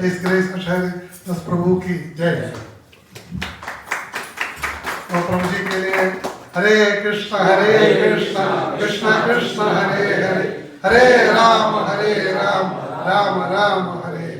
His Grace Acharya दास प्रभु की जय। और प्रभु जी के लिए हरे कृष्ण कृष्ण कृष्ण हरे हरे, हरे राम राम राम हरे हरे।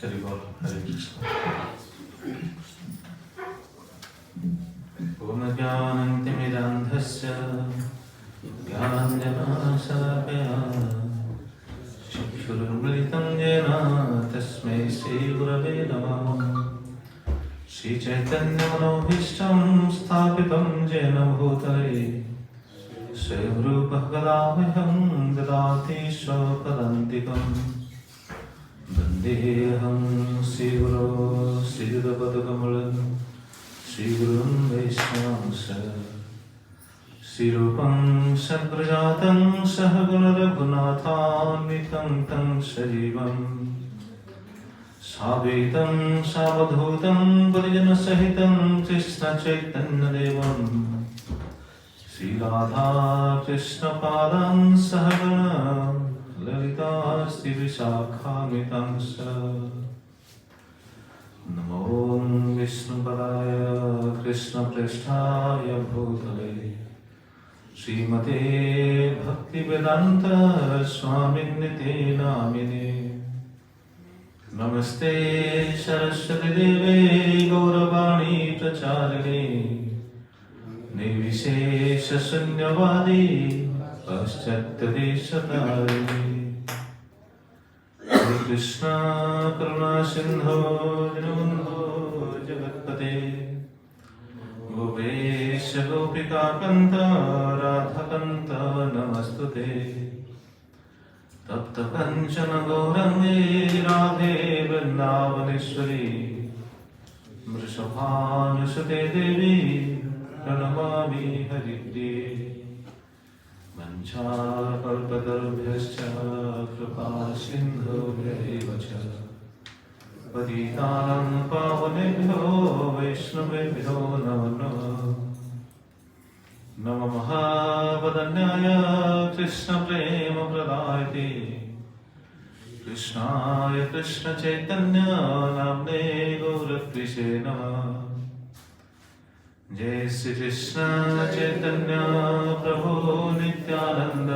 हरि बोल, हरे कृष्ण। पूर्णज्ञानन्तिमिरान्धस्य ज्ञानाञ्जनशलाकया चक्षुरुन्मिलितं येन तस्मै श्रीगुरवे नमः। श्रीचैतन्यमनोभीष्टं स्थापितं येन भूतले स्वयं रूपः कदामह्यं ददाति स्वपदान्तिकम्। वन्देऽहं श्रीगुरो श्रीयुतपदकमलं श्रीगुरुं वैष्णवंश श्रीरूपं सद्गुरुजातं सहगुणरघुनाथान्वितं तं सजीवं साद्वैतं सावधूतं परिजनसहितं कृष्णचैतन्यदेवं श्रीराधा कृष्णपादान् सहगण ललिता श्रीविशाखान्वितांश। नमो विष्णुपदाय कृष्णप्रेष्ठाय भूतले श्रीमते भक्तिवेदान्त स्वामिन्निते नामिने। नमस्ते सरस्वती देवे गौरवाणी प्रचारिणे निर्विशेषशून्यवादी पाश्चात्यदेशतारिणे। हरे कृष्ण करुणा सिंधो दीनबन्धो जगत्पते गोपेश गोपिका कान्त राधाकान्त नमस्तुते। तप्त कंचन गौरंगे राधे वृंदावनेश्वरी वृषभानुसुते देवी प्रणमामि हरिप्रिये। वंशाकल्पतरुभ्यश्च कृपा सिन्धुभ्यैव च पतितानां पावनेभ्यो वैष्णवेभ्यो नमो नमः। नमो महावदन्याय कृष्णप्रेमप्रदायते कृष्णाय कृष्णचैतन्य नाम्ने गौरत्विषे नमः। जय श्री कृष्ण चैतन्य प्रभु नित्यानंद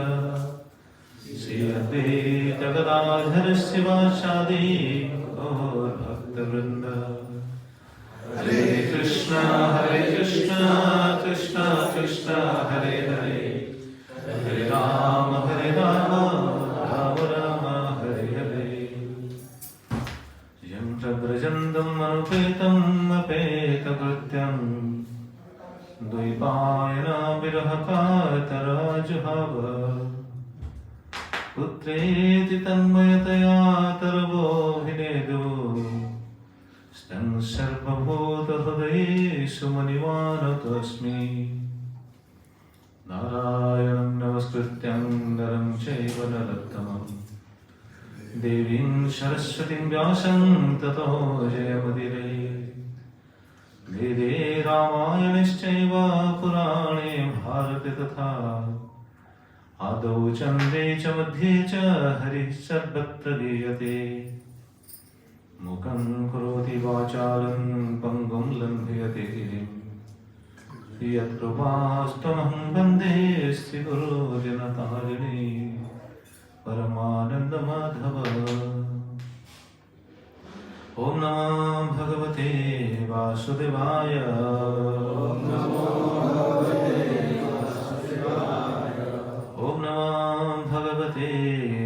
श्री अद्वैत गदाधर शिवासादि गौर भक्तवृंद। हरे कृष्ण कृष्ण कृष्ण हरे हरे, हरे राम राम राम हरे हरे। यं प्रव्रजन्तम् अनुपेतम् अपेतकृत्यम् द्वैपायन विरहकातराजुहाव पुत्रेति तन्मयतया तरवोऽभिनेदु स्तं सर्वभूतहृदयेषु मणिमानतोऽस्मि। नारायणं नमस्कृत्यं नरं चैव नरोत्तमं देवीं सरस्वतीं व्यासं ततो जयमुदीरये। वेदे रामायणश्चैव पुराणे भारते तथा आदौ चन्द्रे च मध्ये च हरिः सर्वत्र गीयते। मुखं करोति वाचालं पङ्गुं लङ्घयते गिरिं यत्कृपास्तमहं वन्दे श्रीगुरुजनतारिणे परमानन्दमाधव। ओम नमो भगवते वासुदेवाय, ओम नमो भगवते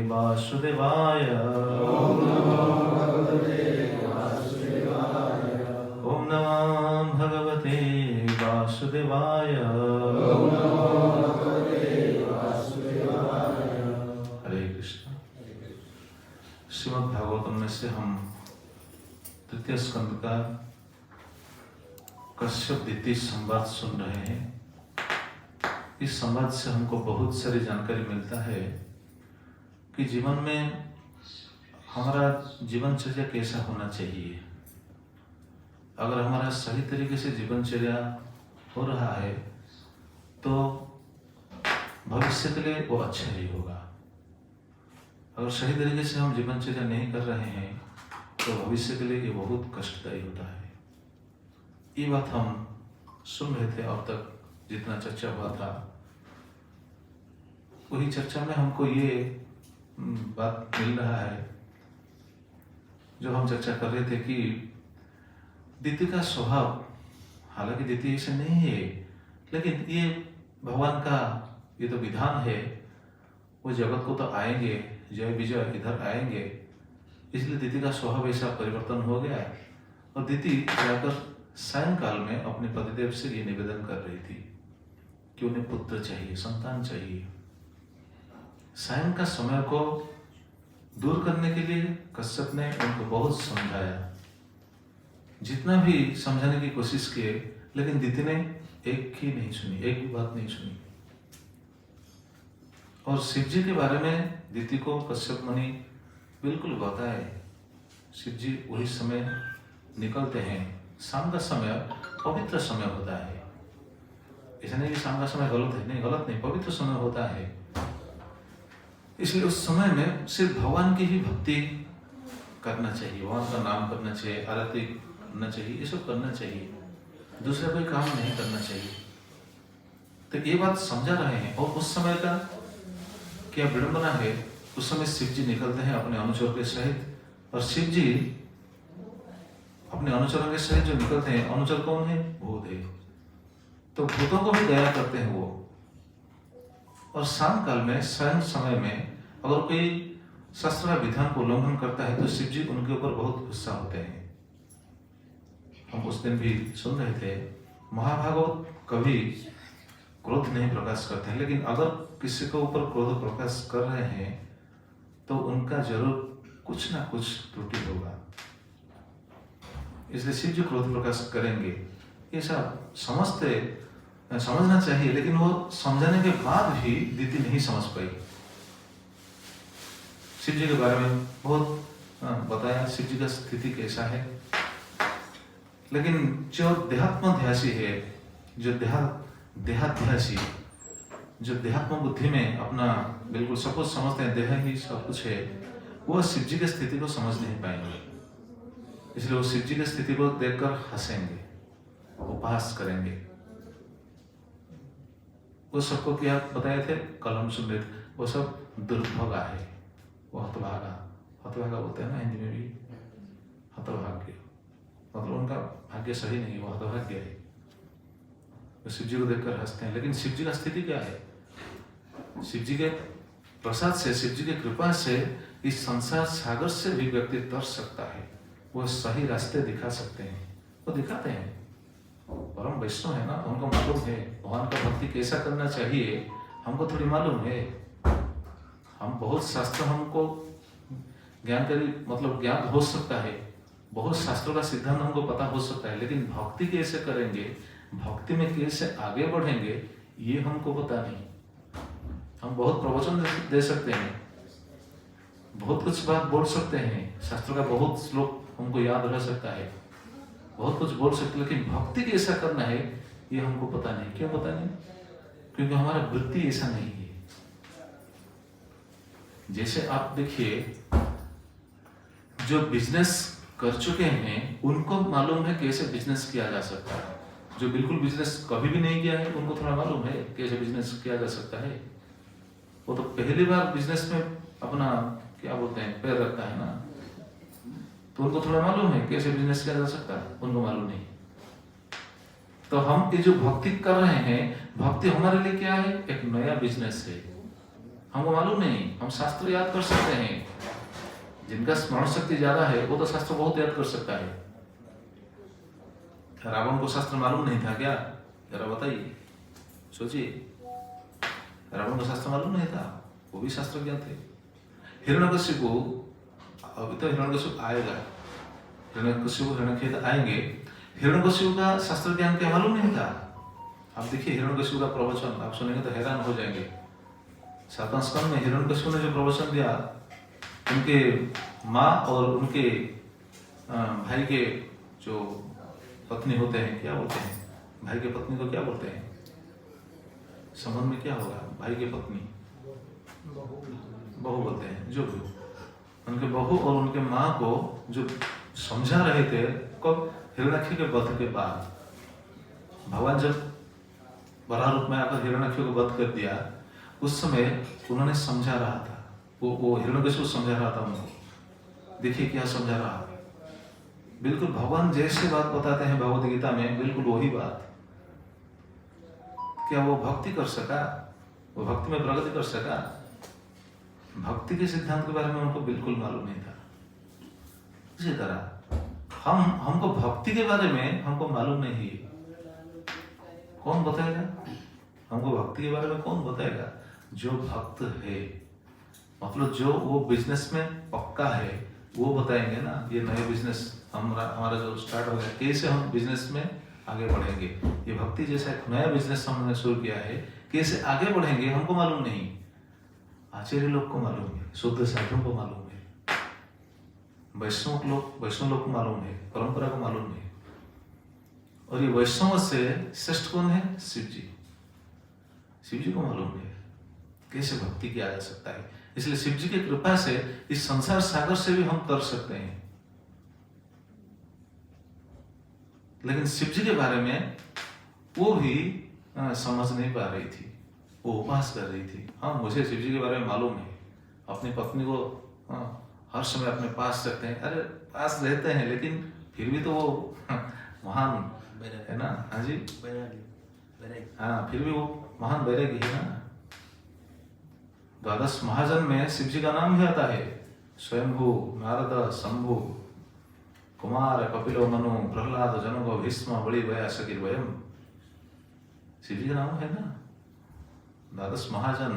वासुदेवाय, ओम नमो भगवते वासुदेवाय। हरे कृष्ण। श्रीमद् भागवतम में से हम तृतीय स्कंद का कश्यप द्वितीय संवाद सुन रहे हैं। इस संवाद से हमको बहुत सारी जानकारी मिलता है कि जीवन में हमारा जीवनचर्या कैसा होना चाहिए। अगर हमारा सही तरीके से जीवनचर्या हो रहा है तो भविष्य के लिए वो अच्छा ही होगा। अगर सही तरीके से हम जीवनचर्या नहीं कर रहे हैं तो भविष्य के लिए ये बहुत कष्टदायी होता है। ये बात हम सुन रहे थे अब तक जितना चर्चा हुआ था, वही चर्चा में हमको ये बात मिल रहा है जो हम चर्चा कर रहे थे कि दीति का स्वभाव, हालांकि दीति ऐसे नहीं है, लेकिन ये भगवान का ये तो विधान है। वो जगत को तो आएंगे, जय विजय इधर आएंगे, इसलिए दीति का स्वभाव ऐसा परिवर्तन हो गया है। और दीति जाकर सायंकाल में अपने पतिदेव से ये निवेदन कर रही थी कि उन्हें पुत्र चाहिए, संतान चाहिए। सायं का समय को दूर करने के लिए कश्यप ने उनको बहुत समझाया, जितना भी समझाने की कोशिश किए, लेकिन दीति ने एक ही नहीं सुनी, एक भी बात नहीं सुनी। और शिव जी के बारे में दीति को कश्यप मुनि बिल्कुल बताए। शिव जी वही समय निकलते हैं, शाम का समय पवित्र समय होता है। ऐसा नहीं कि शाम का समय गलत है, नहीं गलत नहीं, पवित्र समय होता है। इसलिए उस समय में सिर्फ भगवान की ही भक्ति करना चाहिए, भगवान का नाम करना चाहिए, आरती करना चाहिए, ये सब करना चाहिए, दूसरा कोई काम नहीं करना चाहिए। तो ये बात समझा रहे हैं। और उस समय का क्या विडंबना है, उस समय शिव जी निकलते हैं अपने अनुचर के सहित। और शिव जी अपने अनुचरों के सहित जो निकलते हैं, अनुचर कौन है? भूत है। तो भूतों को भी दया करते हैं वो। और शाम काल में, सायं समय में अगर कोई शास्त्र का विधान को उल्लंघन करता है तो शिव जी उनके ऊपर बहुत गुस्सा होते हैं। हम उस दिन भी सुन रहे थे, महाभागवत कभी क्रोध नहीं प्रकाश करते हैं, लेकिन अगर किसी के ऊपर क्रोध प्रकाश कर रहे हैं तो उनका जरूर कुछ ना कुछ त्रुटि होगा, इसलिए शिव जी क्रोध प्रकाश करेंगे। ऐसा समझना चाहिए, लेकिन वो समझाने के बाद भी दीति नहीं समझ पाई। शिव जी के बारे में बहुत बताया, शिव जी का स्थिति कैसा है। लेकिन जो देहात्मध्यासी है, जो देहाध्यासी, जो देहात्म बुद्धि में अपना बिल्कुल सब कुछ समझते हैं, देह ही सब कुछ है, वो शिव जी की स्थिति को समझ नहीं पाएंगे। इसलिए वो शिव जी की स्थिति को देखकर हंसेंगे, उपहास करेंगे। वो सबको क्या बताए थे, कल हम सुन रहे थे, वो सब दुर्भगा है, वो हतभागा बोलते हैं ना हिंदी में भी, हतभाग्य, मतलब उनका भाग्य सही नहीं, वो हतभाग्य है। वो शिव जी को देखकर हंसते हैं। लेकिन शिव जी का स्थिति क्या है? शिव जी के प्रसाद से, शिव जी की कृपा से इस संसार सागर से भी व्यक्ति तर सकता है। वो सही रास्ते दिखा सकते हैं, वो दिखाते हैं। परम वैष्णव है ना, उनको मालूम है भगवान का भक्ति कैसा करना चाहिए, हमको थोड़ी मालूम है। हम बहुत शास्त्र, हमको ज्ञानकारी मतलब ज्ञान हो सकता है, बहुत शास्त्रों का सिद्धांत हमको पता हो सकता है, लेकिन भक्ति कैसे करेंगे, भक्ति में कैसे आगे बढ़ेंगे, ये हमको पता नहीं। हम बहुत प्रवचन दे सकते हैं, बहुत कुछ बात बोल सकते हैं, शास्त्र का बहुत श्लोक हमको याद रह सकता है, बहुत कुछ बोल सकते हैं, लेकिन भक्ति कैसा करना है ये हमको पता नहीं। क्यों पता नहीं? क्योंकि हमारा वृत्ति ऐसा नहीं है। जैसे आप देखिए, जो बिजनेस कर चुके हैं उनको मालूम है कैसे बिजनेस किया जा सकता है। जो बिल्कुल बिजनेस कभी भी नहीं किया है उनको थोड़ा मालूम है कैसे बिजनेस किया जा सकता है। वो तो पहली बार बिजनेस में अपना क्या बोलते हैं पैर रखता है ना, तो उनको थोड़ा मालूम है कैसे बिजनेस किया जा सकता है, उनको मालूम नहीं। तो हम ये जो भक्ति कर रहे हैं, भक्ति हमारे लिए क्या है? एक नया बिजनेस है, हमको मालूम नहीं। हम शास्त्र याद कर सकते हैं, जिनका स्मरण शक्ति ज्यादा है वो तो शास्त्र बहुत याद कर सकता है। रावण को शास्त्र मालूम नहीं था क्या? जरा बताइए, सोचिए, रावण को शास्त्र मालूम नहीं था, वो भी शास्त्र ज्ञान थे। हिरण्यकशिपु, अभी तो हिरण्यकशिपु आएगा, हिरण्यकशिपु हिरण्यखेद आएंगे। हिरण्यकशिपु का शास्त्र ज्ञान क्या मालूम नहीं था? आप देखिए हिरण्यकशिपु का प्रवचन आप सुनेंगे तो हैरान हो जाएंगे। 7वां स्कंद में हिरण्यकशिपु ने जो प्रवचन दिया उनके माँ और उनके भाई के जो पत्नी होते हैं, क्या बोलते हैं भाई के पत्नी को, क्या बोलते हैं संबंध में, क्या होगा भाई के पत्नी, बहू बोलते हैं, जो भी हो, उनके बहू और उनके माँ को जो समझा रहे थे, कब, हिरण्याक्ष के वध के बाद। भगवान जब वराह रूप में आकर हिरण्याक्ष को वध कर दिया, उस समय उन्होंने समझा रहा था, वो हिरण्यकशिपु समझा रहा था उनको। देखिए क्या समझा रहा है, बिल्कुल भगवान जैसे बात बताते हैं भगवद गीता में, बिल्कुल वही बात। क्या वो भक्ति कर सका, वो भक्ति में प्रगति कर सका? भक्ति के सिद्धांत के बारे में उनको बिल्कुल मालूम नहीं था। इसी तरह हमको भक्ति के बारे में हमको मालूम नहीं है, कौन बताएगा हमको भक्ति के बारे में? कौन बताएगा? जो भक्त है, मतलब जो वो बिजनेस में पक्का है, वो बताएंगे ना। ये नए बिजनेस हमारा जो स्टार्ट हो गया, कैसे हम बिजनेस में आगे बढ़ेंगे, ये भक्ति जैसा एक नया बिजनेस हमने शुरू किया है, कैसे आगे बढ़ेंगे हमको मालूम नहीं। आचार्य लोग को मालूम है, शुद्ध साधुओं को मालूम है, वैष्णव लोग को मालूम है, परंपरा को मालूम है। और ये वैष्णव से श्रेष्ठ कौन है? शिव जी। शिव जी को मालूम है कैसे भक्ति किया जा सकता है। इसलिए शिव जी की कृपा से इस संसार सागर से भी हम तर सकते हैं। लेकिन शिव जी के बारे में वो भी समझ नहीं पा रही थी, वो उपास कर रही थी। हाँ, मुझे शिव जी के बारे में मालूम है, अपनी पत्नी को हर समय अपने पास रखते हैं। अरे पास रहते हैं, लेकिन फिर भी तो वो महान है ना। हाँ जी, हाँ, फिर भी वो महान वैरागी है ना। द्वादश महाजन में शिव जी का नाम भी आता है, स्वयंभू, नारद, शंभु, कुमार, कपिलो, मनु, प्रहलाद, जनक, भीष्म, बड़ी भया, सकीर वयम, शिव जी का नाम है ना। द्वादश महाजन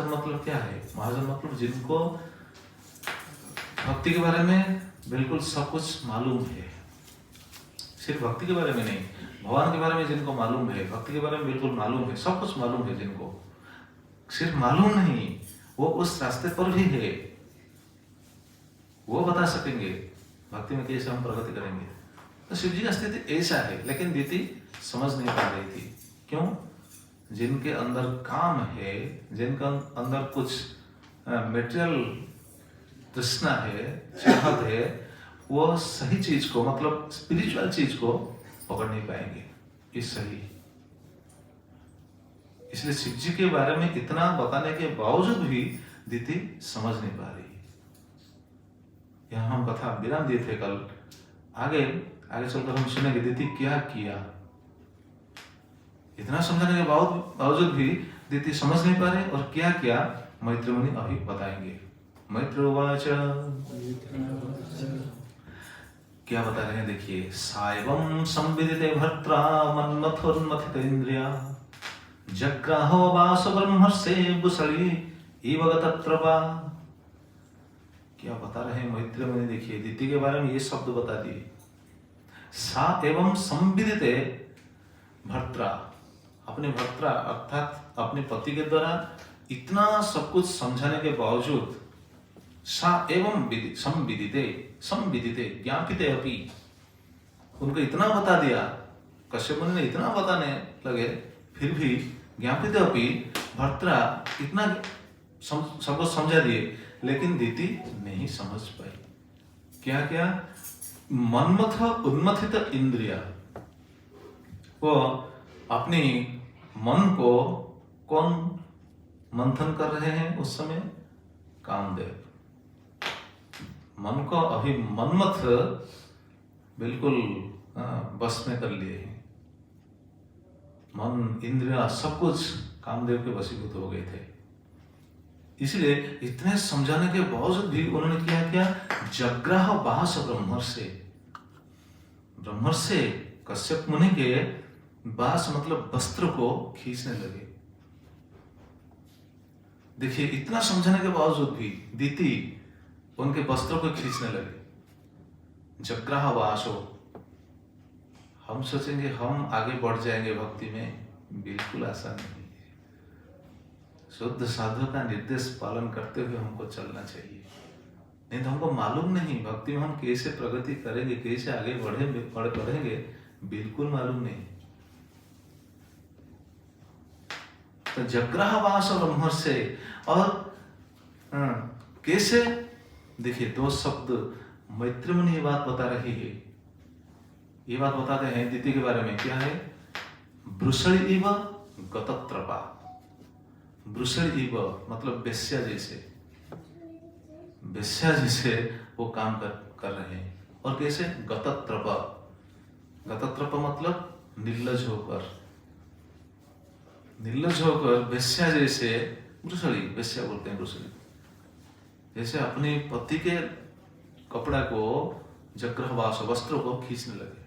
मतलब क्या है? महाजन मतलब जिनको भक्ति के बारे में बिल्कुल सब कुछ मालूम है। सिर्फ भक्ति के बारे में नहीं, भगवान के बारे में जिनको मालूम है, भक्ति के बारे में बिल्कुल मालूम है, सब कुछ मालूम है। जिनको सिर्फ मालूम नहीं, वो उस रास्ते पर भी है, वो बता सकेंगे भक्ति में कैसे हम प्रगति करेंगे। तो शिव जी का स्थिति ऐसा है। लेकिन दीदी समझ नहीं पा रही थी। क्यों? जिनके अंदर काम है, जिनका अंदर कुछ मेटेरियल तृष्णा है, चाहत है, वो सही चीज को, मतलब स्पिरिचुअल चीज को पकड़ नहीं पाएंगे। ये सही। इसलिए शिव जी के बारे में इतना बताने के बावजूद भी दीदी समझ नहीं पा रही। यहाँ हम कथा विराम दिए थे कल। आगे चलकर हम सुनेंगे दीदी क्या किया। इतना समझाने के बावजूद भी दीदी समझ नहीं पा रहे, और क्या किया मैत्र मुनि अभी बताएंगे। मैत्र उवाच, क्या बता रहे हैं देखिए। सायवं संविदिते भर्त्रा मन्मथोन्मथित इंद्रिया जग्राहो वास ब्रह्मर्षे बुसली इव गतत्रपा। क्या बता रहे हैं मैत्र मुनि? देखिए दीति के बारे में ये शब्द बता दिए। सा एवं संविदिते भर्त्रा, अपने भर्त्रा अर्थात अपने पति के द्वारा इतना सब कुछ समझाने के बावजूद, सा एवं संविदिते ज्ञापिते अपि, उनको इतना बता दिया, कश्यप मुनि ने इतना बताने लगे, फिर भी ज्ञापिते अपि भर्त्रा इतना सब कुछ समझा दिए, लेकिन दीति नहीं समझ पाई। क्या क्या? मन्मथ उन्मथित इंद्रिया, वो अपनी मन को कौन मंथन कर रहे हैं उस समय? कामदेव। मन को अभी मन्मथ बिल्कुल बस में कर लिए हैं। मन, इंद्रिया, सब कुछ कामदेव के वशीभूत हो गए थे। इसलिए इतने समझाने के बावजूद भी उन्होंने क्या? जग्राह वास ब्रह्मर्षे कश्यप मुनि के वास मतलब वस्त्र को खींचने लगे। देखिए इतना समझाने के बावजूद भी दीति उनके वस्त्रों को खींचने लगे। जग्राह वासो। हम सोचेंगे हम आगे बढ़ जाएंगे भक्ति में, बिल्कुल आसान नहीं है। शुद्ध साधु का निर्देश पालन करते हुए हमको चलना चाहिए। नहीं तो हमको मालूम नहीं भक्ति में हम कैसे प्रगति करेंगे, कैसे आगे बढ़ेंगे, बिल्कुल मालूम नहीं। तो जग्राहवास और ब्रह्म से और कैसे, देखिए 2 शब्द मैत्री मुनि ये बात बता रही है। ये बात बताते हैं दिति के बारे में, क्या है? ब्रुषण इव गतत्रपा। ब्रुषण इव मतलब वेश्या जैसे, वेश्या जैसे वो काम कर रहे हैं। और कैसे? गतत्रपा। गतत्रपा मतलब निर्लज होकर, निर्लज होकर वेश्या जैसे, ब्रुषणी वेश्या बोलते हैं, ब्रुषणी जैसे अपने पति के कपड़ा को, जग्रहवास वस्त्रों को खींचने लगे।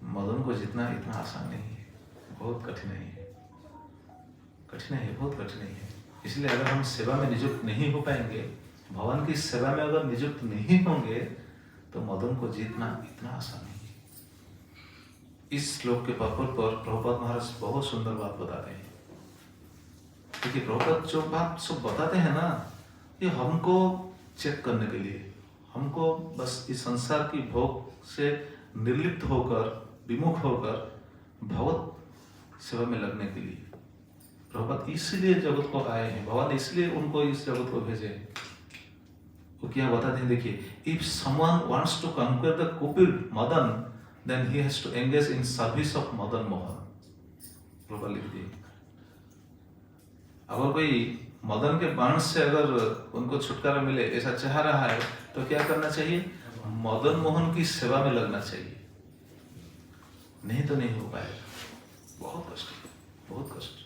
मदन को जीतना इतना आसान नहीं है, बहुत कठिनाई है, कठिनाई है, बहुत कठिनाई है। इसलिए अगर हम सेवा में नियुक्त नहीं हो पाएंगे, भगवान की सेवा में अगर नियुक्त नहीं होंगे, तो मदन को जीतना इतना आसान नहीं है। इस श्लोक के पर्पल पर प्रभुपाद महाराज बहुत सुंदर बात बताते हैं। क्योंकि प्रभुपाद जो बात सब बताते हैं ना, ये हमको चेक करने के लिए, हमको बस इस संसार की भोग से निर्लिप्त होकर, विमुख होकर भगवत सेवा में लगने के लिए प्रभुपाद इसलिए जगत को आए हैं। भगवान इसलिए उनको इस जगत को भेजे हैं। वो क्या बताते हैं, देखिए, if someone wants to conquer the cupid Madan, then he has to engage in service of Madan Mohan. Prabhupada लिख दिए, अगर कोई मदन के बाण से अगर उनको छुटकारा मिले ऐसा चाह रहा है, तो क्या करना चाहिए? मदन मोहन की सेवा में लगना चाहिए। नहीं तो नहीं हो पाएगा, बहुत कष्ट, बहुत कष्ट।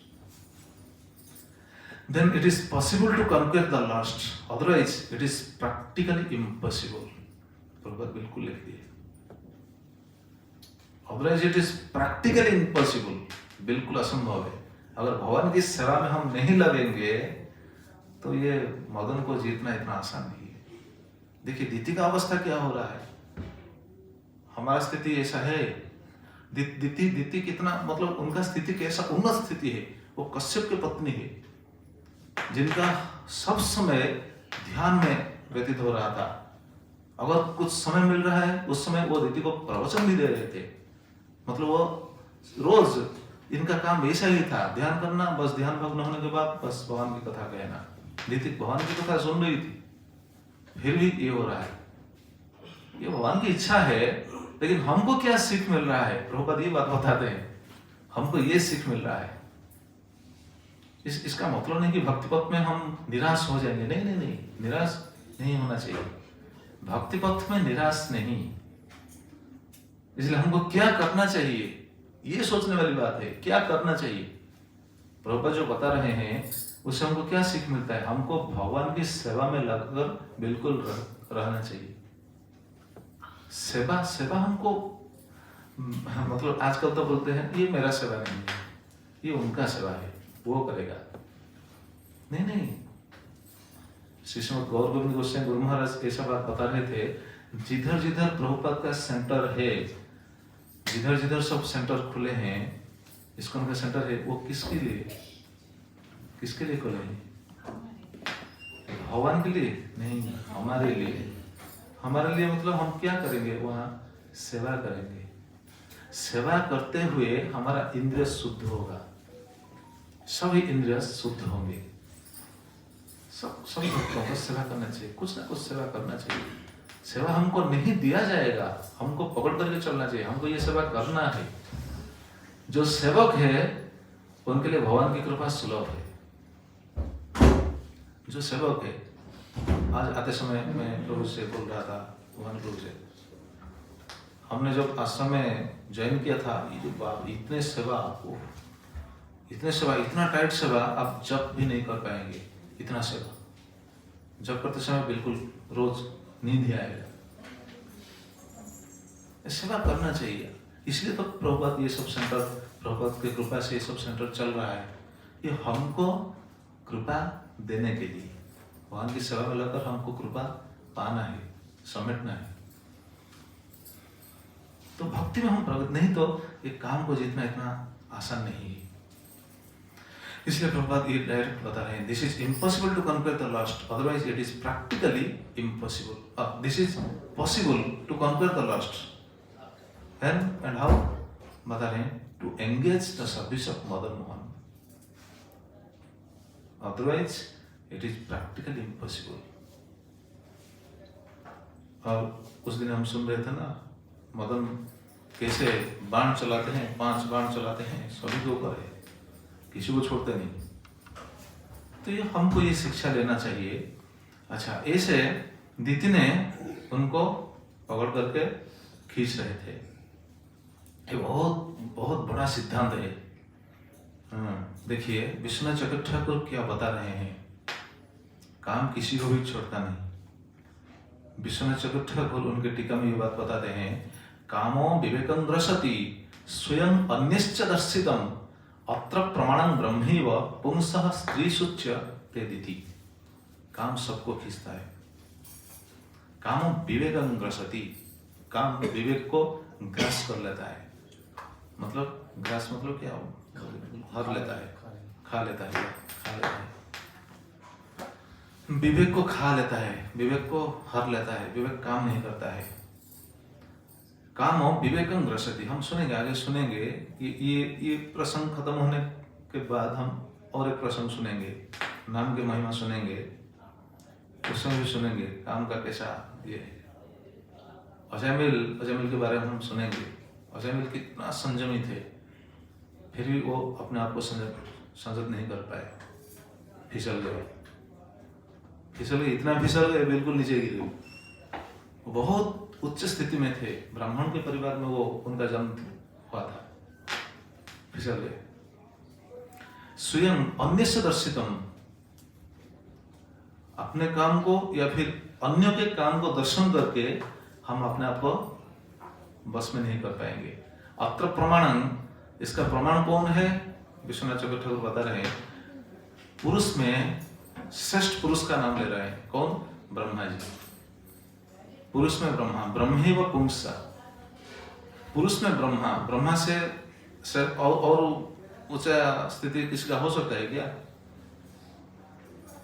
Then it is possible to conquer the lust, otherwise it is practically impossible. Prabhupada बिल्कुल लिख दिए, otherwise it is practically impossible, बिल्कुल असंभव है। अगर भगवान की सेवा में हम नहीं लगेंगे, तो ये मदन को जीतना इतना आसान नहीं है। देखिए दिति का अवस्था क्या हो रहा है, हमारा स्थिति ऐसा है। दिति कितना, मतलब उनका स्थिति कैसा उन्नत स्थिति है। वो कश्यप की पत्नी है, जिनका सब समय ध्यान में व्यतीत हो रहा था। अगर कुछ समय मिल रहा है, उस समय वो दिति को प्रवचन भी दे रहे थे। मतलब वो रोज इनका काम ऐसा ही था, ध्यान करना, बस ध्यान भग्न होने के बाद बस भगवान की कथा कहना। दिति भगवान की कथा सुन रही थी, फिर भी ये हो रहा है। ये भगवान की इच्छा है, लेकिन हमको क्या सीख मिल रहा है? प्रभुपाद ये बात बताते हैं, हमको ये सीख मिल रहा है। इसका मतलब नहीं कि भक्ति पथ में हम निराश हो जाएंगे, नहीं नहीं नहीं, निराश नहीं होना चाहिए। भक्ति पथ में निराश नहीं। इसलिए हमको क्या करना चाहिए, ये सोचने वाली बात है, क्या करना चाहिए। प्रभुपाद जो बता रहे हैं, उससे हमको क्या सीख मिलता है? हमको भगवान की सेवा में लगकर बिल्कुल रहना चाहिए। सेवा हमको, मतलब आजकल तो बोलते हैं ये मेरा सेवा नहीं है, ये उनका सेवा है, वो करेगा। नहीं नहीं, श्री श्रीमद् गौर गोविंद गोस्वामी गुरु महाराज ऐसा बात बता रहे थे, जिधर जिधर प्रभुपाद का सेंटर है, जिधर जिधर सब सेंटर खुले हैं, इस्कॉन का सेंटर है, वो किसके लिए खुले हैं? भगवान के लिए नहीं, हमारे लिए। हमारे लिए मतलब हम क्या करेंगे? वहाँ सेवा करेंगे। सेवा करते हुए हमारा इंद्रिय शुद्ध होगा, सभी इंद्रिय शुद्ध होंगे। सब भक्तों को सेवा करना चाहिए, कुछ ना कुछ सेवा करना चाहिए। सेवा हमको नहीं दिया जाएगा, हमको पकड़ करके चलना चाहिए, हमको ये सेवा करना है। जो सेवक है उनके लिए भगवान की कृपा सुलभ है। जो सेवक है, आज आते समय मैं प्रभु से बोल रहा था, भगवान प्रभु से, हमने जब आश्रम में ज्वाइन किया था, ये जो बात, इतने सेवा, इतना टाइट सेवा आप जब भी नहीं कर पाएंगे। इतना सेवा जब करते समय बिल्कुल रोज नींद ही आएगा। सेवा करना चाहिए। इसलिए तो प्रभुपाद ये सब सेंटर, प्रभुपाद की कृपा से ये सब सेंटर चल रहा है। ये हमको कृपा देने के लिए, भगवान की सेवा में लगकर हमको कृपा पाना है, समेटना है। तो भक्ति में हम प्रगति, नहीं तो एक काम को जीतना इतना आसान नहीं है। इसलिए प्रभुपाद ये डायरेक्ट बता रहे हैं, this is impossible to conquer the lost, otherwise it is practically impossible. This is possible to conquer the lost and how बता रहे हैं, to engage the service of Madan Mohan, otherwise it is practically impossible. और उस दिन हम सुन रहे थे ना, मदन कैसे बाण चलाते हैं, 5 बाण चलाते हैं, सभी के ऊपर है, किसी को छोड़ते नहीं। तो ये हमको ये शिक्षा लेना चाहिए। अच्छा, ऐसे दीति ने उनको पकड़ करके खींच रहे थे। ये बहुत बहुत बड़ा सिद्धांत है। देखिए विश्वनाथ चक्रवर्ती ठाकुर क्या बता रहे हैं, काम किसी को भी छोड़ता नहीं। विश्वनाथ चक्रवर्ती ठाकुर उनके टीका में ये बात बताते हैं, कामो विवेकं ग्रसति स्वयं अन्यश्च दर्शितम् अत्र प्रमाणं ब्रह्मैव पुंसः स्त्रीषुच्च ते दिति। काम सबको खींचता है। कामो विवेकं ग्रसति, काम विवेक को ग्रास कर लेता है। मतलब ग्रास मतलब क्या हो, हर लेता है, खा लेता है, खा लेता है। विवेक को खा लेता है, विवेक को हर लेता है, विवेक काम नहीं करता है। काम हो विवेकं ग्रसति। हम सुनेंगे, आगे सुनेंगे कि ये प्रसंग खत्म होने के बाद हम और एक प्रसंग सुनेंगे, नाम की महिमा सुनेंगे, उसमें भी सुनेंगे काम का कैसा ये है। अजयमिल के बारे में हम सुनेंगे। अजयमिल कितना संयमी थे, फिर भी वो अपने आप को संयत नहीं कर पाए, फिसल गए, इतना फिसल गए बिल्कुल नीचे गिरे। वो बहुत उच्च स्थिति में थे, ब्राह्मण के परिवार में वो उनका जन्म हुआ था, फिसल गए। स्वयं अन्यस्य दर्शितम, अपने काम को या फिर अन्यों के काम को दर्शन करके हम अपने आप को बस में नहीं कर पाएंगे। अत्र प्रमाणं, इसका प्रमाण कौन है? विश्वनाथ चक्रवर्ती ठाकुर बता रहे हैं, पुरुष में श्रेष्ठ पुरुष का नाम ले रहे हैं। कौन? ब्रह्मा जी। पुरुष में ब्रह्मा, ब्रह्मैव पुंसा, पुरुष में ब्रह्मा, ब्रह्मा से और ऊंचा स्थिति किसका हो सकता है क्या?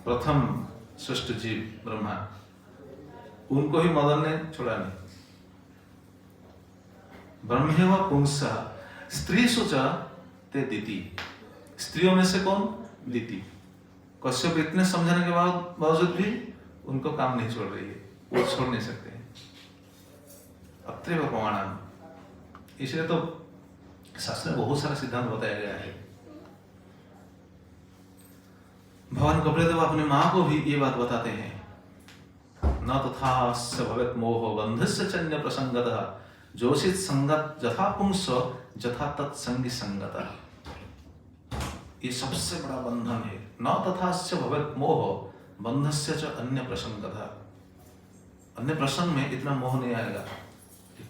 प्रथम श्रेष्ठ जीव ब्रह्मा, उनको ही मदन ने छोड़ा नहीं। ब्रह्मैव पुंसा स्त्रीषु च ते दिति, स्त्रियों में से कौन? दिति। कश्यप इतने समझाने के बावजूद भी उनको काम नहीं छोड़ रही है, वो छोड़ नहीं सकते हैं। अत्रैव प्रमाणम्, इसलिए तो शास्त्र में बहुत सारा सिद्धांत बताया गया है। भगवान कपिलदेव अपने माँ को भी ये बात बताते हैं, न तथास्य भवेत् मोहो बन्धस्य चन्य प्रसंगतः जोषित संगत जथा पुंसो जथा तत्संगी संगतः। ये सबसे बड़ा बंधन है। न तथास्य भवेत् मोहो बंधस्य च अन्य प्रसंगतः, अन्य प्रसंग में इतना मोह नहीं आएगा,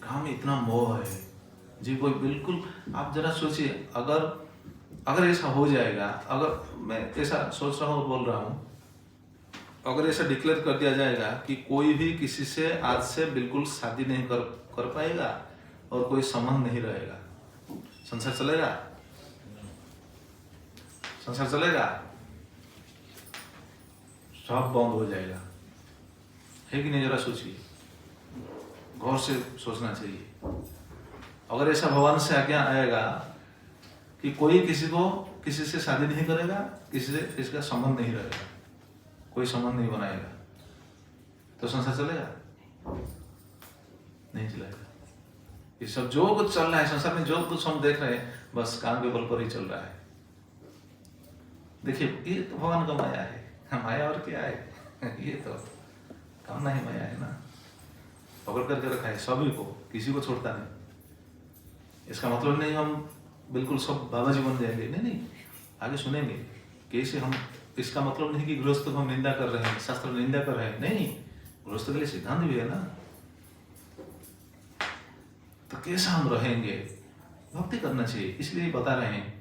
काम में इतना मोह है जी। कोई बिल्कुल, आप जरा सोचिए, अगर ऐसा हो जाएगा, अगर मैं ऐसा सोच रहा हूँ और बोल रहा हूँ, अगर ऐसा डिक्लेयर कर दिया जाएगा कि कोई भी किसी से आज से बिल्कुल शादी नहीं कर पाएगा और कोई संबंध नहीं रहेगा, संसार चलेगा? संसार चलेगा? सब बंद हो जाएगा, है कि नहीं? जरा सोचिए, गौर से सोचना चाहिए। अगर ऐसा भगवान से आज्ञा आएगा कि कोई किसी से शादी नहीं करेगा, किसी से इसका संबंध नहीं रहेगा, कोई संबंध नहीं बनाएगा, तो संसार चलेगा? नहीं चलेगा। ये सब जो कुछ चल रहा है संसार में, जो कुछ हम देख रहे हैं, बस काम के बल पर ही चल रहा है। देखिए, ये तो भगवान का माया है, माया और क्या है? ये तो कामना ही माया है ना, पकड़ करके रखा है सभी को, किसी को छोड़ता नहीं। इसका मतलब नहीं हम बिल्कुल सब बाबा जी बन जाएंगे, नहीं। आगे सुनेंगे कैसे हम, इसका मतलब नहीं कि गृहस्थ को हम निंदा कर रहे हैं, शास्त्र निंदा कर रहे हैं, नहीं। गृहस्थ के लिए सिद्धांत भी है ना। तो कैसा हम रहेंगे? भक्ति करना चाहिए, इसलिए बता रहे हैं,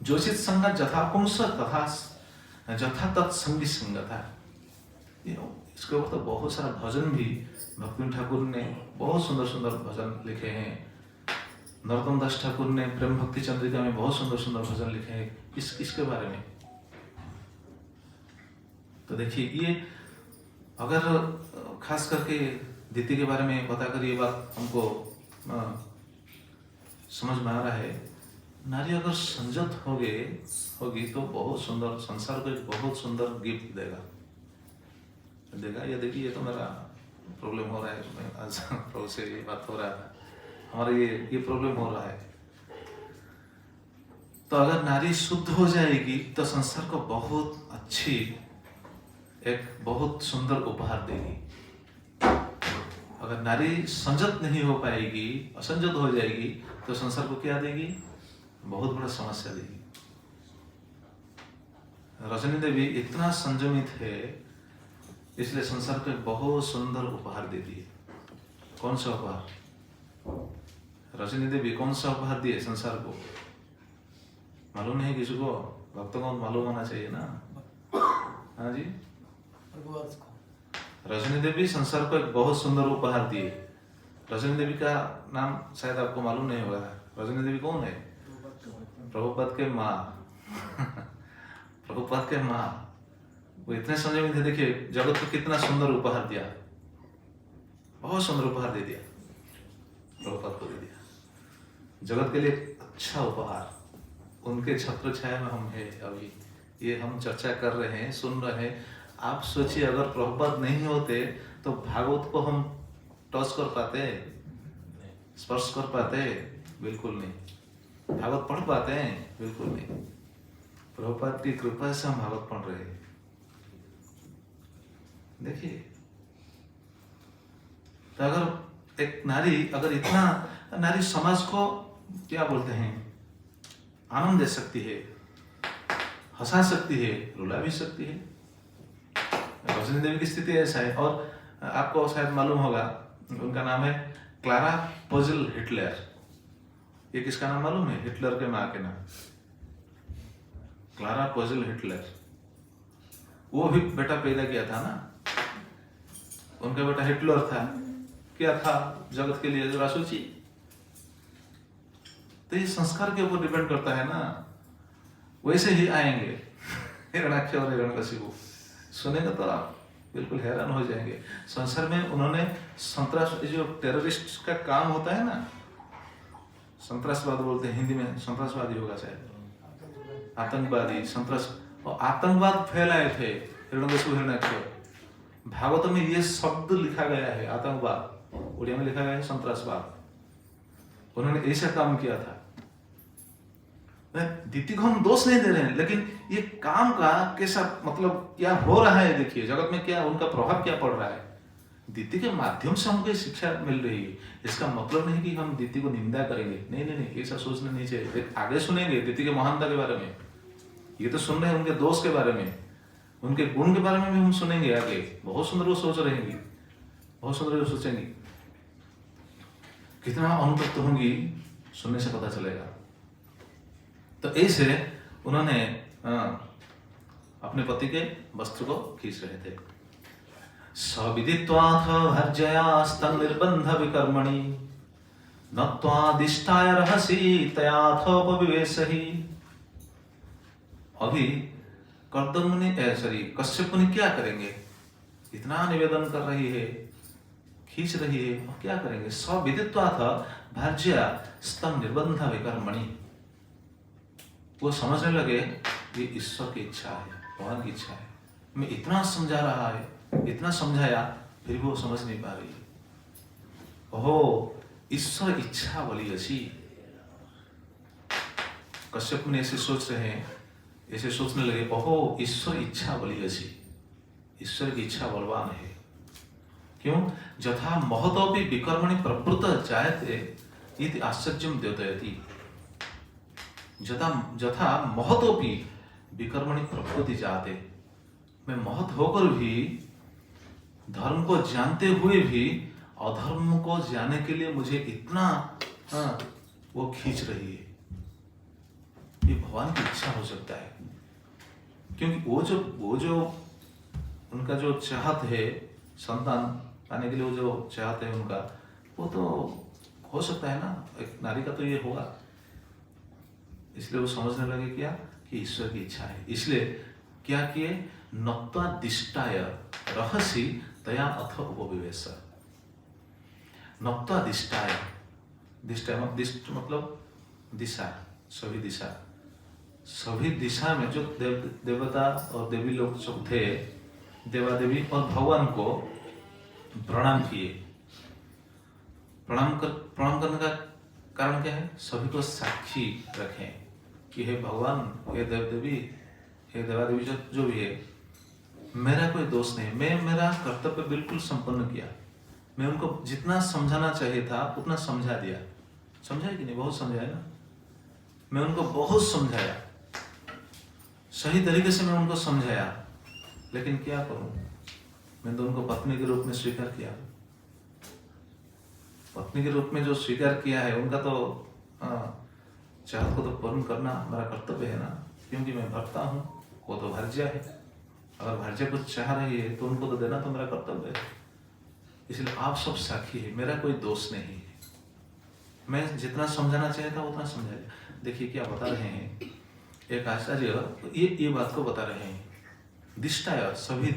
जोषित संगत जथा पुंस तथा जथा तत्संगी संगता। इसके ऊपर तो बहुत सारा भजन भी भक्ति ठाकुर ने बहुत सुंदर सुंदर भजन लिखे हैं। नरोत्तम दास ठाकुर ने प्रेम भक्ति चंद्रिका में बहुत सुंदर सुंदर भजन लिखे हैं। किसके बारे में? तो देखिए ये अगर खास करके दीति के बारे में बताकर ये बात हमको समझ में आ रहा है, नारी अगर संयत होगी तो बहुत सुंदर संसार को एक बहुत सुंदर गिफ्ट देगा। ये देखिए, ये तो मेरा प्रॉब्लम हो रहा है, मैं आज प्रभु से ये बात हो रहा था, हमारा ये प्रॉब्लम हो रहा है। तो अगर नारी शुद्ध हो जाएगी तो संसार को बहुत अच्छी एक बहुत सुंदर उपहार देगी। अगर नारी संयत नहीं हो पाएगी, असंयत हो जाएगी, तो संसार को क्या देगी? बहुत बड़ा समस्या देगी। रजनी देवी इतना संयमित है, इसलिए संसार को एक बहुत सुंदर उपहार देती है। कौन सा उपहार? रजनी देवी कौन सा उपहार दिए संसार को? मालूम नहीं किसी को? भक्तों को मालूम होना चाहिए ना। हाँ जी, रजनी देवी संसार को एक बहुत सुंदर उपहार दिए। रजनी देवी का नाम शायद आपको मालूम नहीं होगा। रजनी देवी कौन है? प्रभुपाद के माँ। प्रभुपाद के माँ, वो इतने संयमित थे। देखिए जगत को कितना सुंदर उपहार दिया, बहुत सुंदर उपहार दे दिया, प्रभुपाद को दे दिया जगत के लिए अच्छा उपहार। उनके छत्र छाया में हम है अभी, ये हम चर्चा कर रहे हैं, सुन रहे हैं। आप सोचिए अगर प्रभुपाद नहीं होते तो भागवत को हम टच कर पाते, स्पर्श कर पाते? बिल्कुल नहीं। भागवत पढ़ पाते हैं? बिल्कुल नहीं। प्रभुपाद की कृपा से हम भागवत पढ़ रहे हैं। देखिए, तो अगर एक नारी अगर इतना, नारी समाज को क्या बोलते हैं, आनंद दे सकती है, हंसा सकती है, रुला भी सकती है। रजनी देवी की स्थिति ऐसा है। और आपको शायद मालूम होगा, उनका नाम है क्लारा पोजल हिटलर। ये किसका नाम मालूम है? हिटलर के माँ के नाम, क्लारा पोजल हिटलर। वो भी बेटा पैदा किया था ना, उनका बेटा हिटलर था। क्या था जगत के लिए? जरा सोचिए। तो ये संस्कार के ऊपर डिपेंड करता है ना। वैसे ही आएंगे हिरण्याक्ष और हिरण्यकशिपु, सुनेंगे तो आप बिल्कुल हैरान हो जाएंगे। संसार में उन्होंने संतरास, जो टेररिस्ट का काम होता है ना, संतरासवाद बोलते हैं हिंदी में, संतरासवादी होगा शायद, आतंकवादी, संतरास, और आतंकवाद फैलाए थे हिरण्यकशिपु हिरण्याक्ष। भागवत में ये शब्द लिखा गया है, आतंकवाद, उड़िया में लिखा गया है संतरासवाद। उन्होंने ऐसा काम किया था। दीति को हम दोष नहीं दे रहे हैं, लेकिन ये काम का कैसा मतलब क्या हो रहा है, देखिए जगत में क्या उनका प्रभाव क्या पड़ रहा है। दीति के माध्यम से हमको शिक्षा मिल रही है। इसका मतलब नहीं कि हम दीति को निंदा करेंगे, नहीं नहीं नहीं, ऐसा सोचना नहीं चाहिए। आगे सुनेंगे दीति के महानता के बारे में, ये तो सुन रहे हैं उनके दोष के बारे में, उनके गुण के बारे में भी हम सुनेंगे आगे। बहुत सुंदर वो सोच रहेंगी, बहुत सुंदर वो सोचेंगी, कितना अनुतप्त होंगी, सुनने से पता चलेगा। तो ऐसे उन्होंने अपने पति के वस्त्र को खींच रहे थे। सविदित्वाथ भर्जयास्तं निर्बंध विकर्मणि नत्वादिष्टाय रहसि तयाथोपविवेशहि। अभी कर्दम मुनि कश्यप मुनि क्या करेंगे? इतना निवेदन कर रही है, खींच रही है, और क्या करेंगे? सविदित्वाथ भर्जयास्तं निर्बंध विकर्मणि। वो समझने लगे ये ईश्वर की इच्छा है, भगवान की इच्छा है। मैं इतना समझा रहा है, इतना समझाया, फिर भी वो समझ नहीं पा रही है। ओहो, ईश्वर इच्छा बोली ऐसी। कश्यप मुनि ऐसे सोच रहे हैं, ऐसे सोचने लगे, ओहो ईश्वर इच्छा बोली ऐसी, ईश्वर की इच्छा बलवान है। क्यों? जथा महतोपि विकर्मणि प्रवृत्त जायते इति आश्चर्यं द्योतयति। जथा महतोपि विकर्मणि प्रवृत्ति जाते। मैं महत होकर भी, धर्म को जानते हुए भी अधर्म को जाने के लिए मुझे इतना वो खींच रही है। ये भगवान की इच्छा हो सकता है, क्योंकि वो जो उनका जो चाहत है, संतान पाने के लिए वो जो चाहत है उनका, वो तो हो सकता है ना, एक नारी का तो ये होगा। इसलिए वो समझने लगे क्या कि ईश्वर की इच्छा है। इसलिए क्या किए? नक्त्वादिष्टाय रहसि तया अथ उपविवेश। नक्त्वादिष्टाय, दिष्ट मतलब दिशा, सभी दिशा, सभी दिशा में जो देवता और देवी लोग जो थे, देवादेवी और भगवान को प्रणाम किए। प्रणाम करने का कारण क्या है? सभी को साक्षी रखें कि हे भगवान, हे देव देवी, हे देवादेवी, जो भी है, मेरा कोई दोष नहीं, मैं मेरा कर्तव्य बिल्कुल संपन्न किया। मैं उनको जितना समझाना चाहिए था उतना समझा दिया। समझाया कि नहीं? बहुत समझाया ना। मैं उनको बहुत समझाया, सही तरीके से मैं उनको समझाया, लेकिन क्या करूं, मैं तो उनको पत्नी के रूप में स्वीकार किया। पत्नी के रूप में जो स्वीकार किया है, उनका तो चाहत को तो पूर्ण करना मेरा कर्तव्य है ना, क्योंकि मैं भरता हूँ, वो तो भर्जिया है। अगर भर्जिया कुछ चाह रही है तो उनको तो देना तो मेरा कर्तव्य है। इसलिए आप सब साक्षी है, मेरा कोई दोष नहीं है। मैं जितना समझाना चाहिए था उतना समझाया। देखिए क्या बता रहे हैं एक आचार्य, ये बात को बता रहे हैं। दिष्टाय, सभी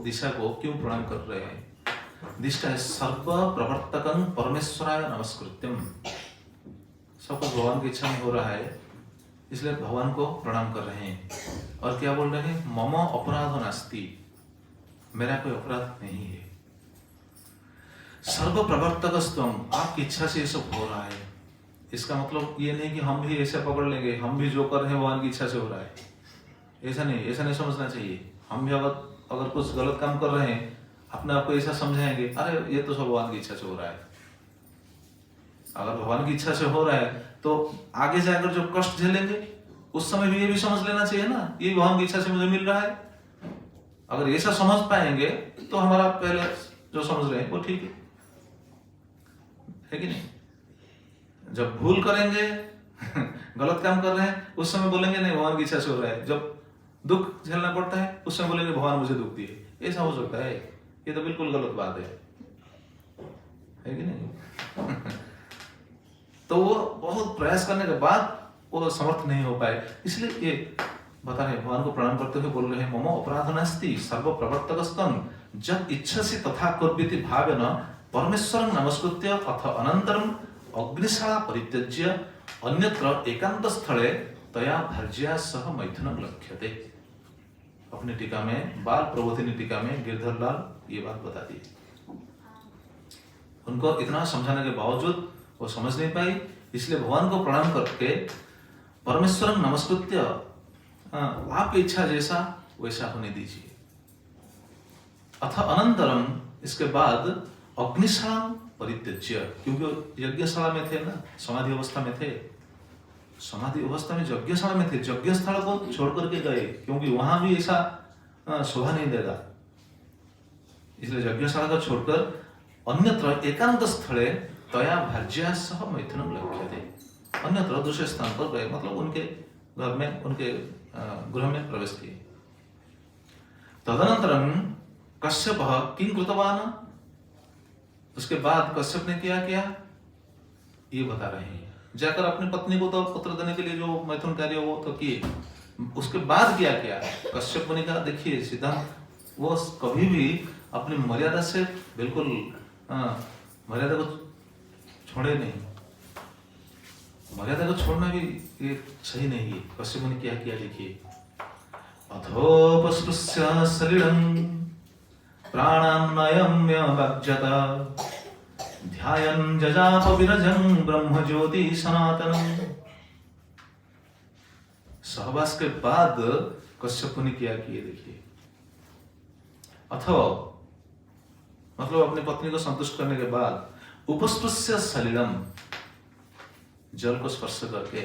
दिशा को क्यों प्रणाम कर रहे हैं? दिष्टाय सर्व प्रवर्तकं परमेश्वराय नमस्कृत्यम। सबको भगवान की इच्छा में हो रहा है, इसलिए भगवान को प्रणाम कर रहे हैं। और क्या बोल रहे हैं? मम अपराधो नास्ति, मेरा कोई अपराध नहीं है। सर्व प्रवर्तकस्त्वम, आपकी इच्छा से ये सब हो रहा है। इसका मतलब ये नहीं कि हम भी ऐसे पकड़ लेंगे, हम भी जो कर रहे हैं भगवान की इच्छा से हो रहा है। ऐसा नहीं समझना चाहिए। हम भी अगर कुछ गलत काम कर रहे हैं, अपने आप को ऐसा समझाएंगे, अरे ये तो सब भगवान की इच्छा से हो रहा है। अगर भगवान की इच्छा से हो रहा है तो आगे जाकर जो कष्ट झेलेंगे उस समय भी ये भी समझ लेना चाहिए ना, ये भगवान की इच्छा से मुझे मिल रहा है। अगर ऐसा समझ पाएंगे तो हमारा पहले जो समझ रहे हैं वो ठीक है कि नहीं? जब भूल करेंगे गलत काम कर रहे हैं, उस समय बोलेंगे नहीं भगवान की इच्छा से हो रहा है। जब दुख झेलना पड़ता है उस समय बोलेंगे भगवान मुझे दुख दिए। ऐसा हो सकता है? ये तो बिल्कुल गलत बात है कि नहीं? तो वो बहुत प्रयास करने के बाद वो समर्थ नहीं हो पाए। इसलिए ये बता रहे, भगवान को प्रणाम करते हुए बोल रहे हैं, मम अपराध नास्ति सर्व प्रवर्तकस्तम जब इच्छसि तथा कुर्विति भावेन परमेश्वरं नमस्कृत्य अथ अनंतरम अग्निशाला परित्यज्य अन्यत्र एकांत स्थले तया भर्जिया सह मैथुनं लक्ष्यते। अपनी टीका में, बाल प्रबोधिनी टीका में गिरधर लाल ये बात बता दी। उनको इतना समझाने के बावजूद वो समझ नहीं पाई, इसलिए भगवान को प्रणाम करके परमेश्वरं नमस्कृत्य आपकी इच्छा जैसा वैसा होने दीजिए। अथ अनंतरम, इसके बाद अग्निशाला परित्यज्य, क्योंकि यज्ञशाला में थे ना, समाधि अवस्था में थे, समाधि अवस्था में यज्ञशाला में थे, यज्ञ स्थल को छोड़ करके गए क्योंकि वहां भी ऐसा शोभा नहीं देगा। इसलिए यज्ञशाला को छोड़कर अन्यत्र एकांत स्थले तया भर्जिया सह मैथुनं लक्ष्यते, अन्यत्र दूसरे स्थान पर गए, मतलब उनके घर में, उनके गृह में प्रवेश किए। तदनंतरम कश्यपः किं कृतवान्, उसके बाद कश्यप ने क्या किया ये बता रहे हैं। जाकर अपनी पत्नी को तो पुत्र देने के लिए जो मैथुन कार्य वो तो किए, उसके बाद क्या किया? कश्यप ने कहा, देखिए सिद्धांत, वो कभी भी अपनी मर्यादा से बिल्कुल मर्यादा को छोड़े नहीं। मर्यादा को छोड़ना भी ये सही नहीं है। कश्यप ने क्या किया देखिए, अथोपस्पृश्य सलिलं प्राणान्नयम्य भज्यत ध्यायन् जजाप विरजं ब्रह्म ज्योति सनातनम्। सहवास के बाद कश्यप ने क्या किए देखिए, अथवा मतलब अपनी पत्नी को संतुष्ट करने के बाद उपस्पृश्य सलिलम, जल को स्पर्श करके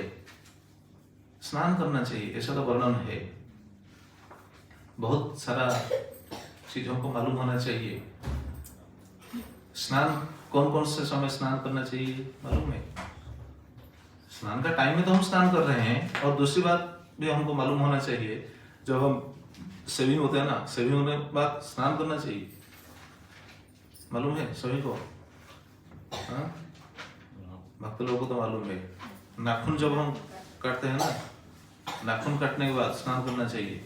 स्नान करना चाहिए, ऐसा तो वर्णन है। बहुत सारा चीजों को मालूम होना चाहिए। स्नान कौन कौन से समय स्नान करना चाहिए मालूम है? स्नान का टाइम में तो हम स्नान कर रहे हैं, और दूसरी बात भी हमको मालूम होना चाहिए, जब हम सेविंग होते हैं ना, सेविंग होने के बाद स्नान करना चाहिए। मालूम है सभी को? हाँ, भक्त लोगों को तो मालूम है। नाखून जब हम काटते हैं ना, नाखून काटने के बाद स्नान करना चाहिए।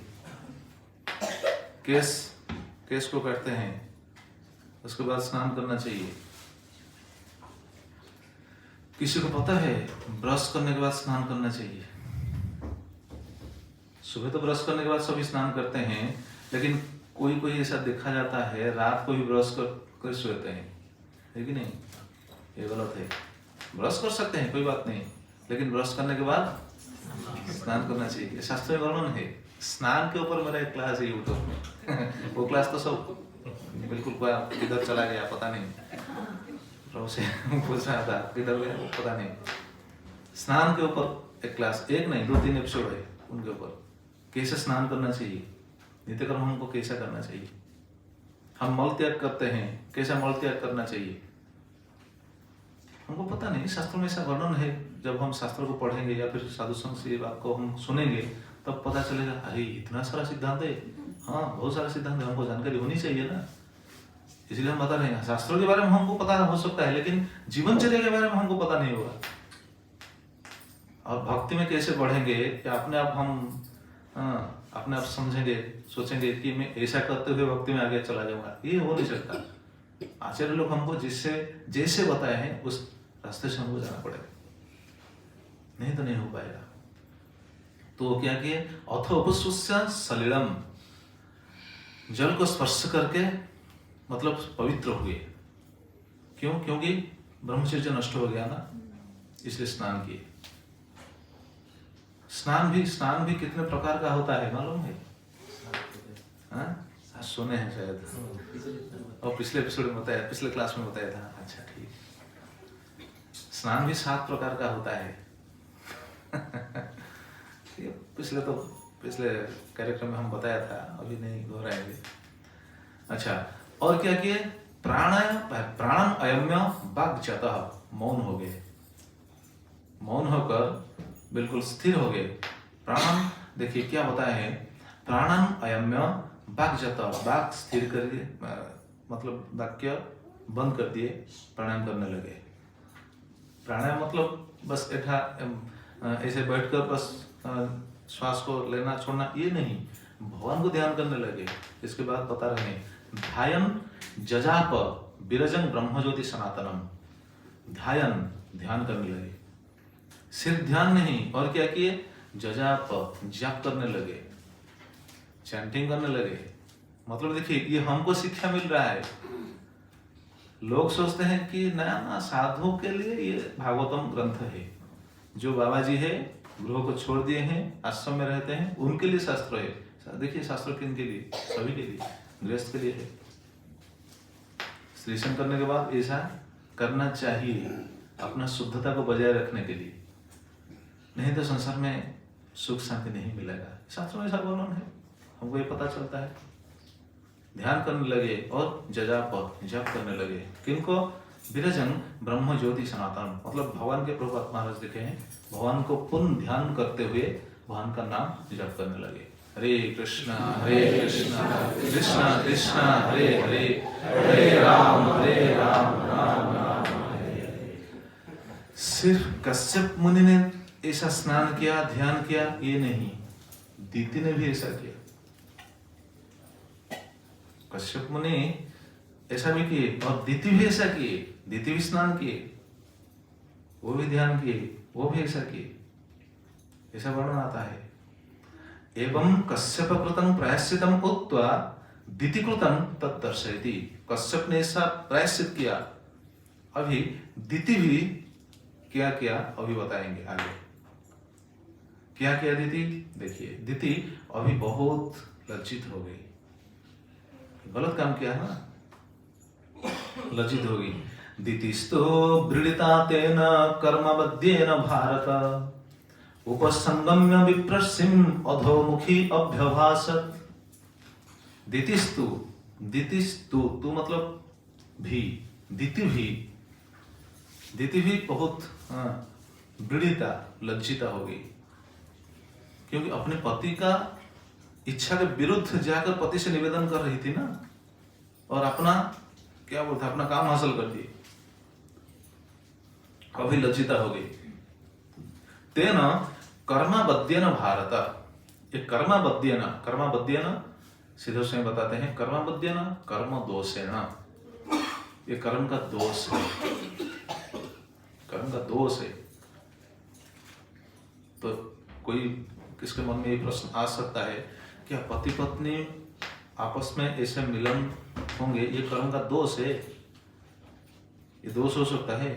केस को काटते हैं, उसके बाद स्नान करना चाहिए। किसी को पता है ब्रश करने के बाद स्नान करना चाहिए? सुबह तो ब्रश करने के बाद सभी स्नान करते हैं, लेकिन कोई कोई ऐसा देखा जाता है रात को भी ब्रश कर सोते हैं, है कि नहीं? ये गलत है। ब्रश कर सकते हैं, कोई बात नहीं, लेकिन ब्रश करने के बाद स्नान करना चाहिए। शास्त्र में वर्णन है। स्नान के ऊपर मेरा एक क्लास है यूट्यूब में वो क्लास तो सब बिल्कुल किधर चला गया पता नहीं, प्रभु से पूछ रहा था किधर गया वो पता नहीं। स्नान के ऊपर एक क्लास, एक नहीं 2-3 एपिसोड है उनके ऊपर, कैसे स्नान करना चाहिए, नित्य कर्म हमको कैसा करना चाहिए, हम मल त्याग करते हैं कैसा मल त्याग करना चाहिए, हमको पता नहीं। शास्त्रों में ऐसा वर्णन है। जब हम शास्त्रों को पढ़ेंगे या फिर साधु संघ से बात को हम सुनेंगे तब पता चलेगा, अरे इतना सारा सिद्धांत है। हाँ, बहुत सारा सिद्धांत है, हमको जानकारी होनी चाहिए ना, इसलिए हम बता रहे हैं। शास्त्रों के बारे में हमको पता हो सकता है, लेकिन जीवनचर्या के बारे में हमको पता नहीं होगा। और भक्ति में कैसे बढ़ेंगे या अपने आप हम अपने आप समझेंगे, सोचेंगे कि मैं ऐसा करते हुए भक्ति में आगे चला जाऊंगा, ये हो नहीं सकता। आचार्य लोग हमको जैसे बताए हैं उस रास्ते से हमको जाना पड़ेगा, नहीं तो नहीं हो पाएगा। तो क्या किए, अथ उपस्वस्य सलिलम, जल को स्पर्श करके मतलब पवित्र हुए। क्यों? क्योंकि ब्रह्मचर्य नष्ट हो गया ना, इसलिए स्नान किए। स्नान भी कितने प्रकार का होता है मालूम है? हाँ, सुने हैं शायद, और पिछले एपिसोड में बताया, पिछले क्लास में बताया था। अच्छा ठीक। स्नान भी 7 प्रकार का होता है पिछले कार्यक्रम में हम बताया था, अभी नहीं दोहराएंगे। अच्छा, और क्या किए, प्राणम अयम्य वाग्जतः, मौन हो गए, मौन होकर बिल्कुल स्थिर हो गए। प्राणम, देखिए क्या बताया है, प्राणम अयम्य वाग्जतः, वाग स्थिर कर दिए, मतलब वाक्य बंद कर दिए, प्राणायाम करने लगे। प्राणायाम मतलब बस ऐसे बैठकर बस श्वास को लेना छोड़ना, ये नहीं, भगवान को ध्यान करने लगे। इसके बाद बता रहे हैं, ध्यान जजाप विरजं ब्रह्मज्योति सनातनम, ध्यान करने लगे। सिर्फ ध्यान नहीं, और क्या किए, जजाप, जाप करने लगे, चैंटिंग करने लगे। मतलब देखिए, ये हमको शिक्षा मिल रहा है। लोग सोचते हैं कि नया साधु के लिए ये भागवतम ग्रंथ है। जो बाबा जी है, गृह को छोड़ दिए हैं, आश्रम में रहते हैं, उनके लिए शास्त्र है। देखिए, शास्त्र किनके लिए? सभी के लिए, गृहस्थ के लिए है। श्लेषण करने के बाद ऐसा करना चाहिए, अपना शुद्धता को बजाय रखने के लिए, नहीं तो संसार में सुख शांति नहीं मिलेगा। शास्त्र में ऐसा वर्णन है, हमको ये पता चलता है। ध्यान करने लगे और जप करने लगे। किनको? विरजन ब्रह्म ज्योति सनातन, मतलब भगवान के प्रभु महाराज देखे हैं, भगवान को पूर्ण ध्यान करते हुए भगवान का नाम जप करने लगे। हरे कृष्णा कृष्ण कृष्ण हरे हरे, हरे राम राम राम हरे हरे। सिर्फ कश्यप मुनि ने ऐसा स्नान किया, ध्यान किया, ये नहीं, दीति ने भी ऐसा किया। कश्यप मुनि ऐसा भी किए और दीति भी ऐसा किए, दीति भी स्नान किए, वो भी ध्यान किए, वो भी ऐसा किए, ऐसा वर्णन आता है। एवं कश्यप कृतं प्रायश्चितम उक्त्वा दीति कृतं तद्दर्शयति। कश्यप ने ऐसा प्रायश्चित किया, अभी दीति भी क्या किया अभी बताएंगे आगे। क्या किया दीति? देखिए, दीति अभी बहुत लज्जित हो गई, गलत काम किया ना, लज्जित होगी। दितिस्तु वृणिता तेन कर्मबद्धेन भारत, उपसंगम्य विप्रसिम अधोमुखी अभ्यभासत। दितिस्तु, तू मतलब भी, दिति भी बहुत वृणिता, लज्जिता हो गई, क्योंकि अपने पति का इच्छा के विरुद्ध जाकर पति से निवेदन कर रही थी ना, और अपना क्या बोलते, अपना काम हासिल कर दिए, अभी लज्जिता हो गई। तेना कर्मबद्धेन भारत, ये कर्मबद्धेन सीधे स्वयं बताते हैं कर्मबद्धेन कर्म दोषेण, ये कर्म का दोष है, कर्म का दोष है। तो कोई किसके मन में ये प्रश्न आ सकता है, क्या पति पत्नी आपस में ऐसे मिलन होंगे, ये कर्म का दोष है, ये दोष हो सकता है?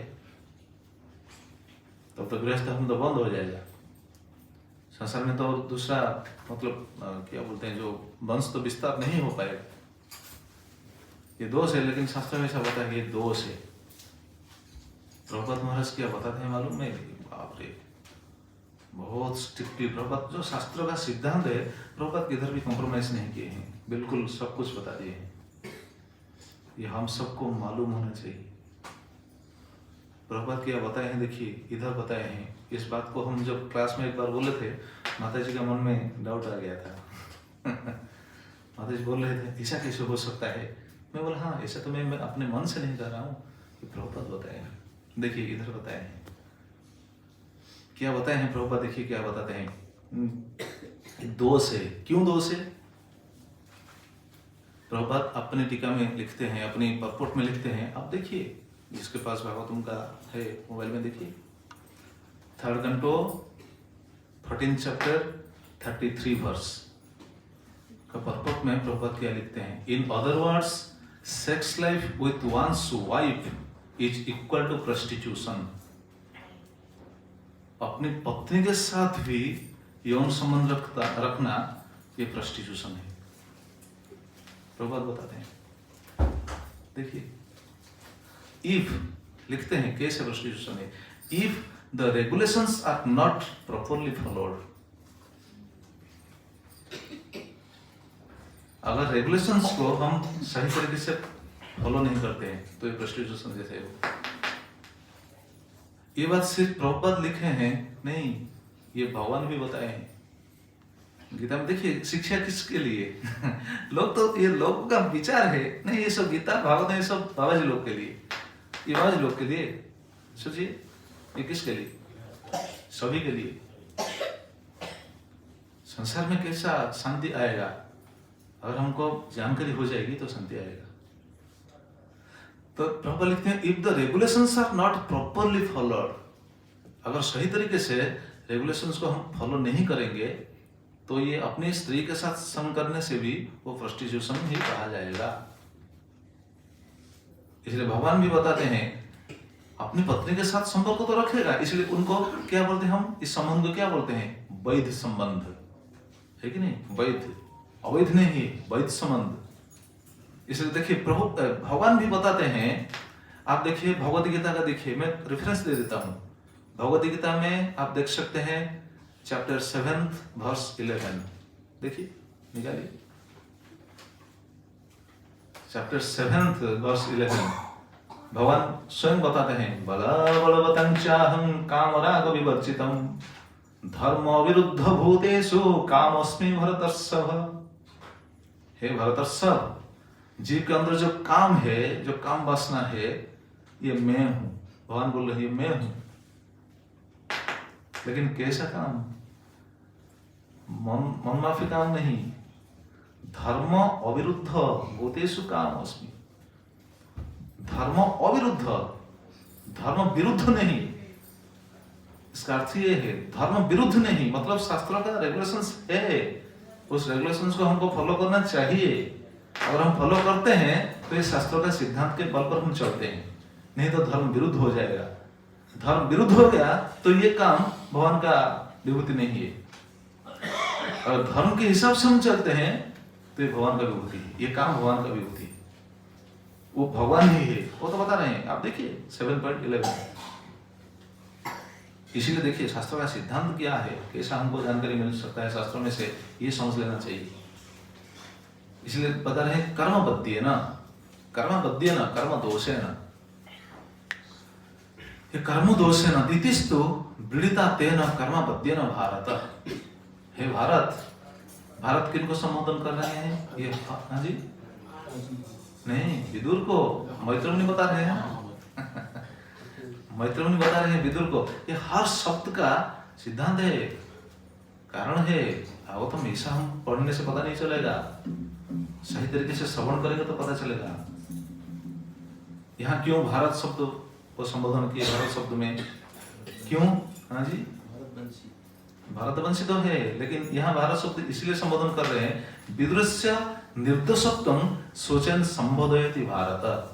तब तो गृहस्थ धर्म तो बंद हो जाएगा, संसार में तो दूसरा मतलब क्या बोलते हैं, जो वंश तो विस्तार नहीं हो पाएगा। ये दोष है, लेकिन शास्त्र में ऐसा बताया है ये दोष है। प्रभुपाद महाराज क्या बताते हैं मालूम है? बाप रे, बहुत स्ट्रिक्टली प्रभुपाद, जो शास्त्रों का सिद्धांत है प्रभुपाद किधर भी कॉम्प्रोमाइज नहीं किए हैं, बिल्कुल सब कुछ बता दिए हैं। ये हम सबको मालूम होना चाहिए। प्रभुपाद क्या बताए हैं, देखिए इधर बताए हैं। इस बात को हम जब क्लास में एक बार बोले थे, माता जी के मन में डाउट आ गया था। माता जी बोल रहे थे ऐसा कैसे हो सकता है? मैं बोला हाँ, ऐसा तो मैं अपने मन से नहीं कर रहा हूँ, कि प्रभुपाद बताए हैं। देखिए इधर बताए हैं, क्या बताए हैं प्रभुपाद, देखिए क्या बताते हैं। दोष है, क्यों दोष है? प्रभुपाद अपने टीका में लिखते हैं, अपनी परपोर्ट में लिखते हैं। आप देखिए, जिसके पास भागवतम का है मोबाइल में देखिए, 3rd canto 14th chapter 33 verse का परपोर्ट में प्रभुपाद क्या लिखते हैं। In other words, sex life with one's wife is equal to prostitution. अपनी पत्नी के साथ भी यौन संबंध रखना ये प्रोस्टिट्यूशन है, प्रभुपाद बताते हैं। देखिए, इफ लिखते हैं कैसे प्रोस्टिट्यूशन है। If the regulations are not properly followed, अगर रेगुलेशंस को हम सही तरीके से फॉलो नहीं करते हैं तो ये प्रोस्टिट्यूशन जैसे हो। ये बात सिर्फ प्रभुपाद लिखे हैं नहीं, ये भगवान भी बताए हैं गीता में। देखिए शिक्षा किसके लिए? लोग तो, ये लोगों का विचार है नहीं, ये सब गीता भागवत ये सब बाबा जी लोग के लिए, ये बाबा जी लोग के लिए। सोचिए ये किसके लिए? सभी के लिए। संसार में कैसा शांति आएगा? अगर हमको जानकारी हो जाएगी तो शांति आएगा। तो प्रभुपाद लिखते हैं if the regulations are not properly followed, अगर सही तरीके से रेगुलेशंस को हम फॉलो नहीं करेंगे तो ये अपनी स्त्री के साथ संग करने से भी वो प्रोस्टिट्यूशन ही कहा जाएगा। इसलिए भगवान भी बताते हैं अपनी पत्नी के साथ संपर्क तो रखेगा, इसलिए उनको क्या बोलते हैं हम, इस संबंध को क्या बोलते हैं? वैध संबंध, है कि नहीं? वैध, अवैध नहीं, वैध संबंध। इसलिए देखिए भगवान भी बताते हैं। आप देखिए भगवद गीता का, देखिए मैं रेफरेंस दे देता हूं। भगवद गीता में आप देख सकते हैं चैप्टर 7 verse 11, देखिए निकालिए चैप्टर 7 verse 11। भगवान स्वयं बताते हैं बलवतं चाहं कामराग विवर्जितं धर्म विरुद्ध भूतेषु कामोस्मि भरतर्षभ। हे भरतर्षभ, जीव के अंदर जो काम है, जो काम वासना है, ये मैं हूं। भगवान बोल रहे हैं मैं हूं, लेकिन कैसा काम? मनमाफी काम नहीं, धर्म अविरुद्ध भूतेषु कामोस्मि। धर्म अविरुद्ध, धर्म विरुद्ध नहीं। इसका अर्थ ये है धर्म विरुद्ध नहीं, मतलब शास्त्रों का रेगुलेशंस है, उस रेगुलेशंस को हमको फॉलो करना चाहिए। अगर हम फॉलो करते हैं तो इस शास्त्रों का सिद्धांत के बल पर हम चलते हैं, नहीं तो धर्म विरुद्ध हो जाएगा। धर्म विरुद्ध हो गया तो ये काम भगवान का विभूति नहीं है। अगर धर्म के हिसाब से हम चलते हैं तो ये भगवान का विभूति है, ये काम भगवान का विभूति है, वो भगवान ही है। वो तो बता रहे हैं, आप देखिए 7.11। इसीलिए देखिए शास्त्रों का सिद्धांत क्या है, कैसा हमको जानकारी मिल सकता है शास्त्रों में से, ये समझ लेना चाहिए। इसलिए बता रहे हैं कर्मबद्धेन, कर्मबद्धेन कर्म दोषेण। ये कर्म दोषेण दितिस्तु वृणीता तेन कर्मबद्धेन भारत। हे भारत, भारत किनको संबोधन कर रहे हैं? ये हाँ जी, नहीं विदुर को, मैत्रेयी बता रहे हैं। मैत्रेयी बता रहे हैं विदुर को। ये हर शब्द का सिद्धांत है, कारण है, वो तो हमेशा हम पढ़ने से पता नहीं चलेगा, सही तरीके से श्रवण करेंगे तो पता चलेगा। यहाँ क्यों भारत शब्द को संबोधन किया? भारत शब्द में क्यों? हाँ जी, भारतवंशी तो है, लेकिन यहाँ भारत शब्द इसलिए संबोधन कर रहे हैं, विदुरस्य निर्दोषत्वं सोचन संबोधयति भारत।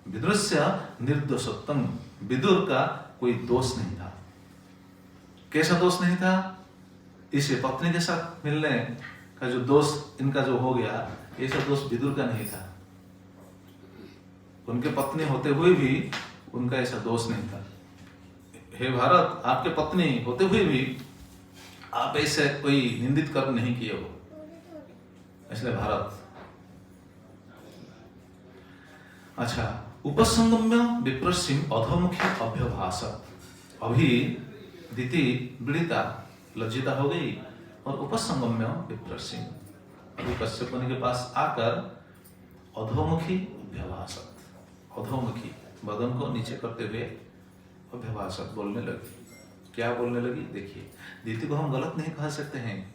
विदुरस्य निर्दोषत्वं, विदुर का कोई दोष नहीं था। कैसा दोष नहीं था? इसे पत्नी के साथ मिलने का जो दोष इनका जो हो गया, ऐसा दोष विदुर का नहीं था। उनके पत्नी होते हुए भी उनका ऐसा दोष नहीं था। हे भारत, आपके पत्नी होते हुए भी आप ऐसे कोई निंदित कर्म नहीं किए हो, इसलिए भारत। अच्छा, उपसंगम्य विप्रसिम अधोमुखी अभ्यभाषत। अभी दिति पीड़िता लज्जिता हो गई और उपसंगम्य विप्रसिम, अभी कश्यप मुनि के पास आकर अधोमुखी अभ्यभाषत, अधोमुखी बदन को नीचे करते हुए अभ्यभाषत बोलने लगी। क्या बोलने लगी? देखिए, दिति को हम गलत नहीं कह सकते हैं।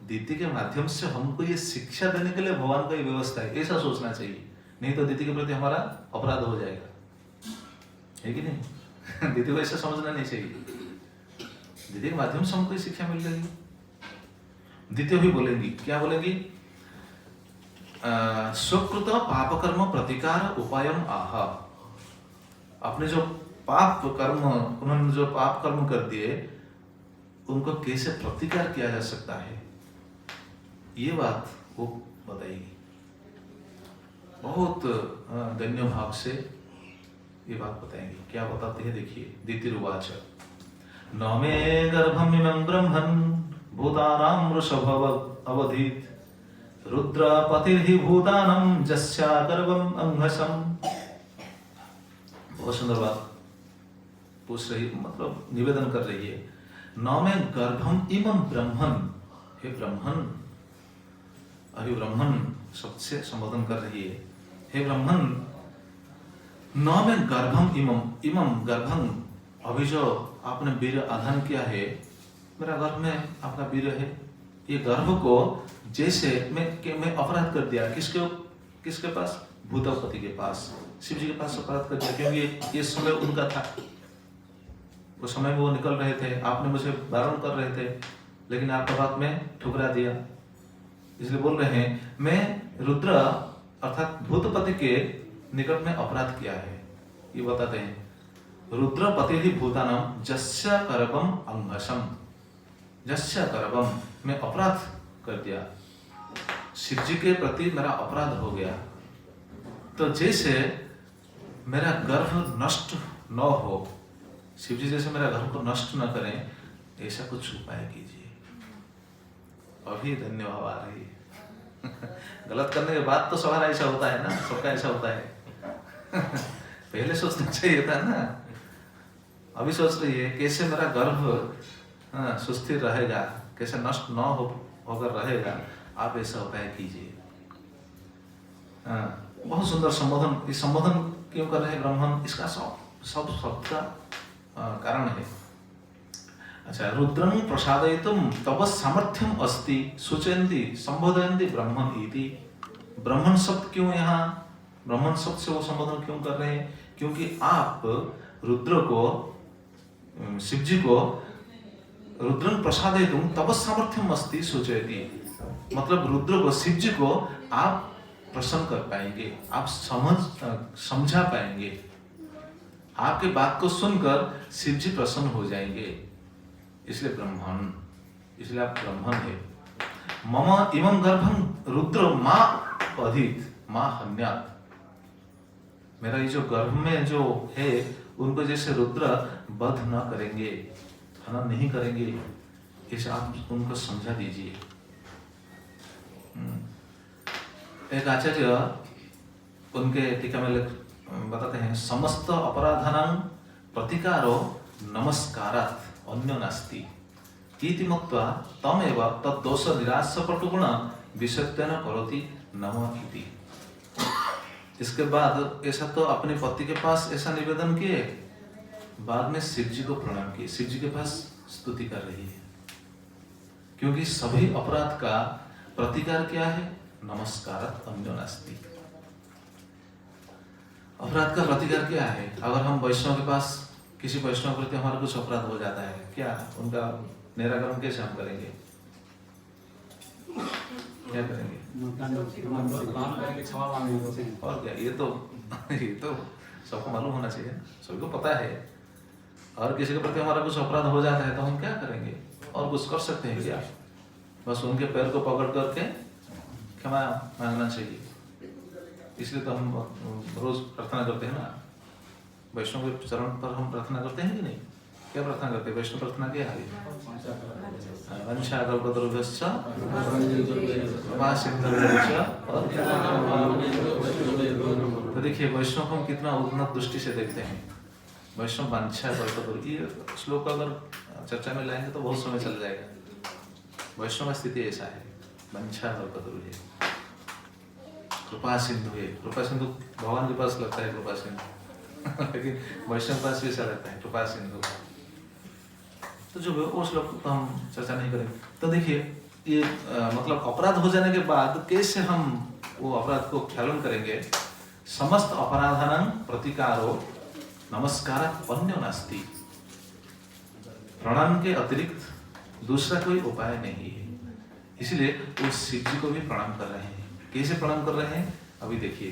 दिति के माध्यम से हमको ये शिक्षा देने के लिए भगवान का ये व्यवस्था है, ऐसा सोचना चाहिए। नहीं तो दिति के प्रति हमारा अपराध हो जाएगा, है कि नहीं? दिति को ऐसा समझना नहीं चाहिए। दिति के माध्यम से हमको शिक्षा मिल जाएगी। दिति भी बोलेंगी, क्या बोलेंगी? स्वकृत पापकर्म प्रतिकार उपायम आह। अपने जो पाप कर्म, उन्होंने जो पाप कर्म कर दिए, उनको कैसे प्रतिकार किया जा सकता है, ये बात वो बताएगी। बहुत धन्य भाव से ये बात बताएंगे। क्या बताते हैं? देखिए, दितिरुवाच न मे गर्भमिमं ब्रह्मन् भूतानां वृषभ अवधीत रुद्रपतिर्हि भूतानां जस्या गर्भम् अंघसम्। बहुत सुंदर बात पूछ रही, मतलब निवेदन कर रही है। न मे गर्भम इमं ब्रह्मन्, हे ब्रह्मन, अभी ब्रह्मन शब्द से संबोधन कर रही है। हे ब्रह्मन, न मे गर्भम इमं, इमं गर्भम, अभी जो आपने वीर्य आधान किया है, मेरा गर्भ में आपका वीर्य है। ये गर्भ को जैसे मैं अपराध कर दिया, किसके पास? भूतपति के पास, शिव जी के पास अपराध कर दिया, क्योंकि ये समय उनका था। वो समय में वो निकल रहे थे, आपने मुझे बारण कर रहे थे, लेकिन आपका बात में ठुकरा दिया। इसलिए बोल रहे हैं, मैं रुद्र अर्थात भूतपति के निकट में अपराध किया है। ये बताते हैं, रुद्रपति ही भूतानाम जस्य करबम अंघसम, जस्य करबम, मैं अपराध कर दिया, शिव जी के प्रति मेरा अपराध हो गया। तो जैसे मेरा गर्भ नष्ट न हो, शिव जी जैसे मेरा गर्भ को नष्ट न करें, ऐसा कुछ उपाय कीजिए। अभी धन्यवाद आ रही है। गलत करने के बाद तो सवाल ऐसा होता है ना, सबका ऐसा होता है। पहले सोचना चाहिए था ना, अभी सोच रही है कैसे मेरा गर्भ सुस्थिर रहेगा, कैसे नष्ट न होकर रहेगा। आप ऐसा उपाय कीजिए। बहुत सुंदर संबोधन। इस संबोधन क्यों कर रहे हैं ब्रह्मन? इसका सब शब्द का कारण है। अच्छा, रुद्रं प्रसादयितुं तव सामर्थ्यम अस्ति सूचयन्ति संबोधयन्ति ब्रह्मन इति। ब्रह्मन शब्द क्यों यहाँ, ब्रह्मन शब्द से वो संबोधन क्यों कर रहे हैं? क्योंकि आप रुद्र को, शिव जी को, रुद्रं प्रसादयितुं तव सामर्थ्यम अस्ति सूचयति, मतलब रुद्र को, शिव जी को आप प्रसन्न कर पाएंगे, आप समझा पाएंगे। आपके बात को सुनकर शिव जी प्रसन्न हो जाएंगे। इसलिए ब्रह्मन, इसलिए आप ब्रह्मन है। मम इमं गर्भं रुद्र मा अधीत मा हन्यात्, मेरा ये जो गर्भ में जो है, उनको जैसे रुद्र वध न करेंगे, हनन नहीं करेंगे, इसे आप उनको समझा दीजिए। एक आचार्य उनके टीका में बताते हैं, समस्त अपराधानां प्रतिकारो नमस्कारात् अन्यो नास्ति इति मत्वा तमेव तद्दोष निरास्य पटुगुण विसत्यन करोति नमः इति। इसके बाद ऐसा तो अपने पति के पास ऐसा निवेदन किए, बाद में शिव जी को प्रणाम किए, शिव जी के पास स्तुति कर रही है। क्योंकि सभी अपराध का प्रतिकार क्या है? नमस्कारत अन्यो नास्ति। अपराध का प्रतिकार क्या है? अगर हम वैष्णव के पास, किसी वैष्णव के प्रति हमारा कुछ अपराध हो जाता है, क्या उनका निराकरण कैसे हम करेंगे? क्या करेंगे? और क्या, ये तो सबको मालूम होना चाहिए, सभी को पता है। और किसी के प्रति हमारा कुछ अपराध हो जाता है तो हम क्या करेंगे? और कुछ कर सकते हैं क्या? बस उनके पैर को पकड़ करके क्षमा मांगना चाहिए। इसलिए तो हम रोज प्रार्थना करते हैं ना, वैष्णव के चरण पर हम प्रार्थना करते हैं कि नहीं? क्या प्रार्थना करते हैं? वैष्णव प्रार्थना क्या है? वंशाकल्पतरुभ्यश्च तो देखिए वैष्णव को हम कितना उन्नत दृष्टि से देखते हैं। वैष्णव वंशाकल्पतरु, ये श्लोक अगर चर्चा में लाएंगे तो बहुत समय चल जाएगा। वैष्णव स्थिति ऐसा है, वंशाकल्पतरु है, कृपा सिंधु है। कृपा सिंधु भगवान के पास लगता है कृपा सिंधु लेकिन वैष्णव पास भी ऐसा लगता है कृपा सिंधु। तो जो वो श्लोक तो हम चर्चा नहीं करेंगे। तो देखिए ये मतलब अपराध हो जाने के बाद कैसे हम वो अपराध को ख्यालन करेंगे? समस्त अपराधानां प्रतिकारो नमस्कारः अन्यो नास्ति। प्रणाम के अतिरिक्त दूसरा कोई उपाय नहीं है। इसलिए वो शिव जी को भी प्रणाम कर रहे हैं। कैसे प्रणाम कर रहे हैं अभी देखिए।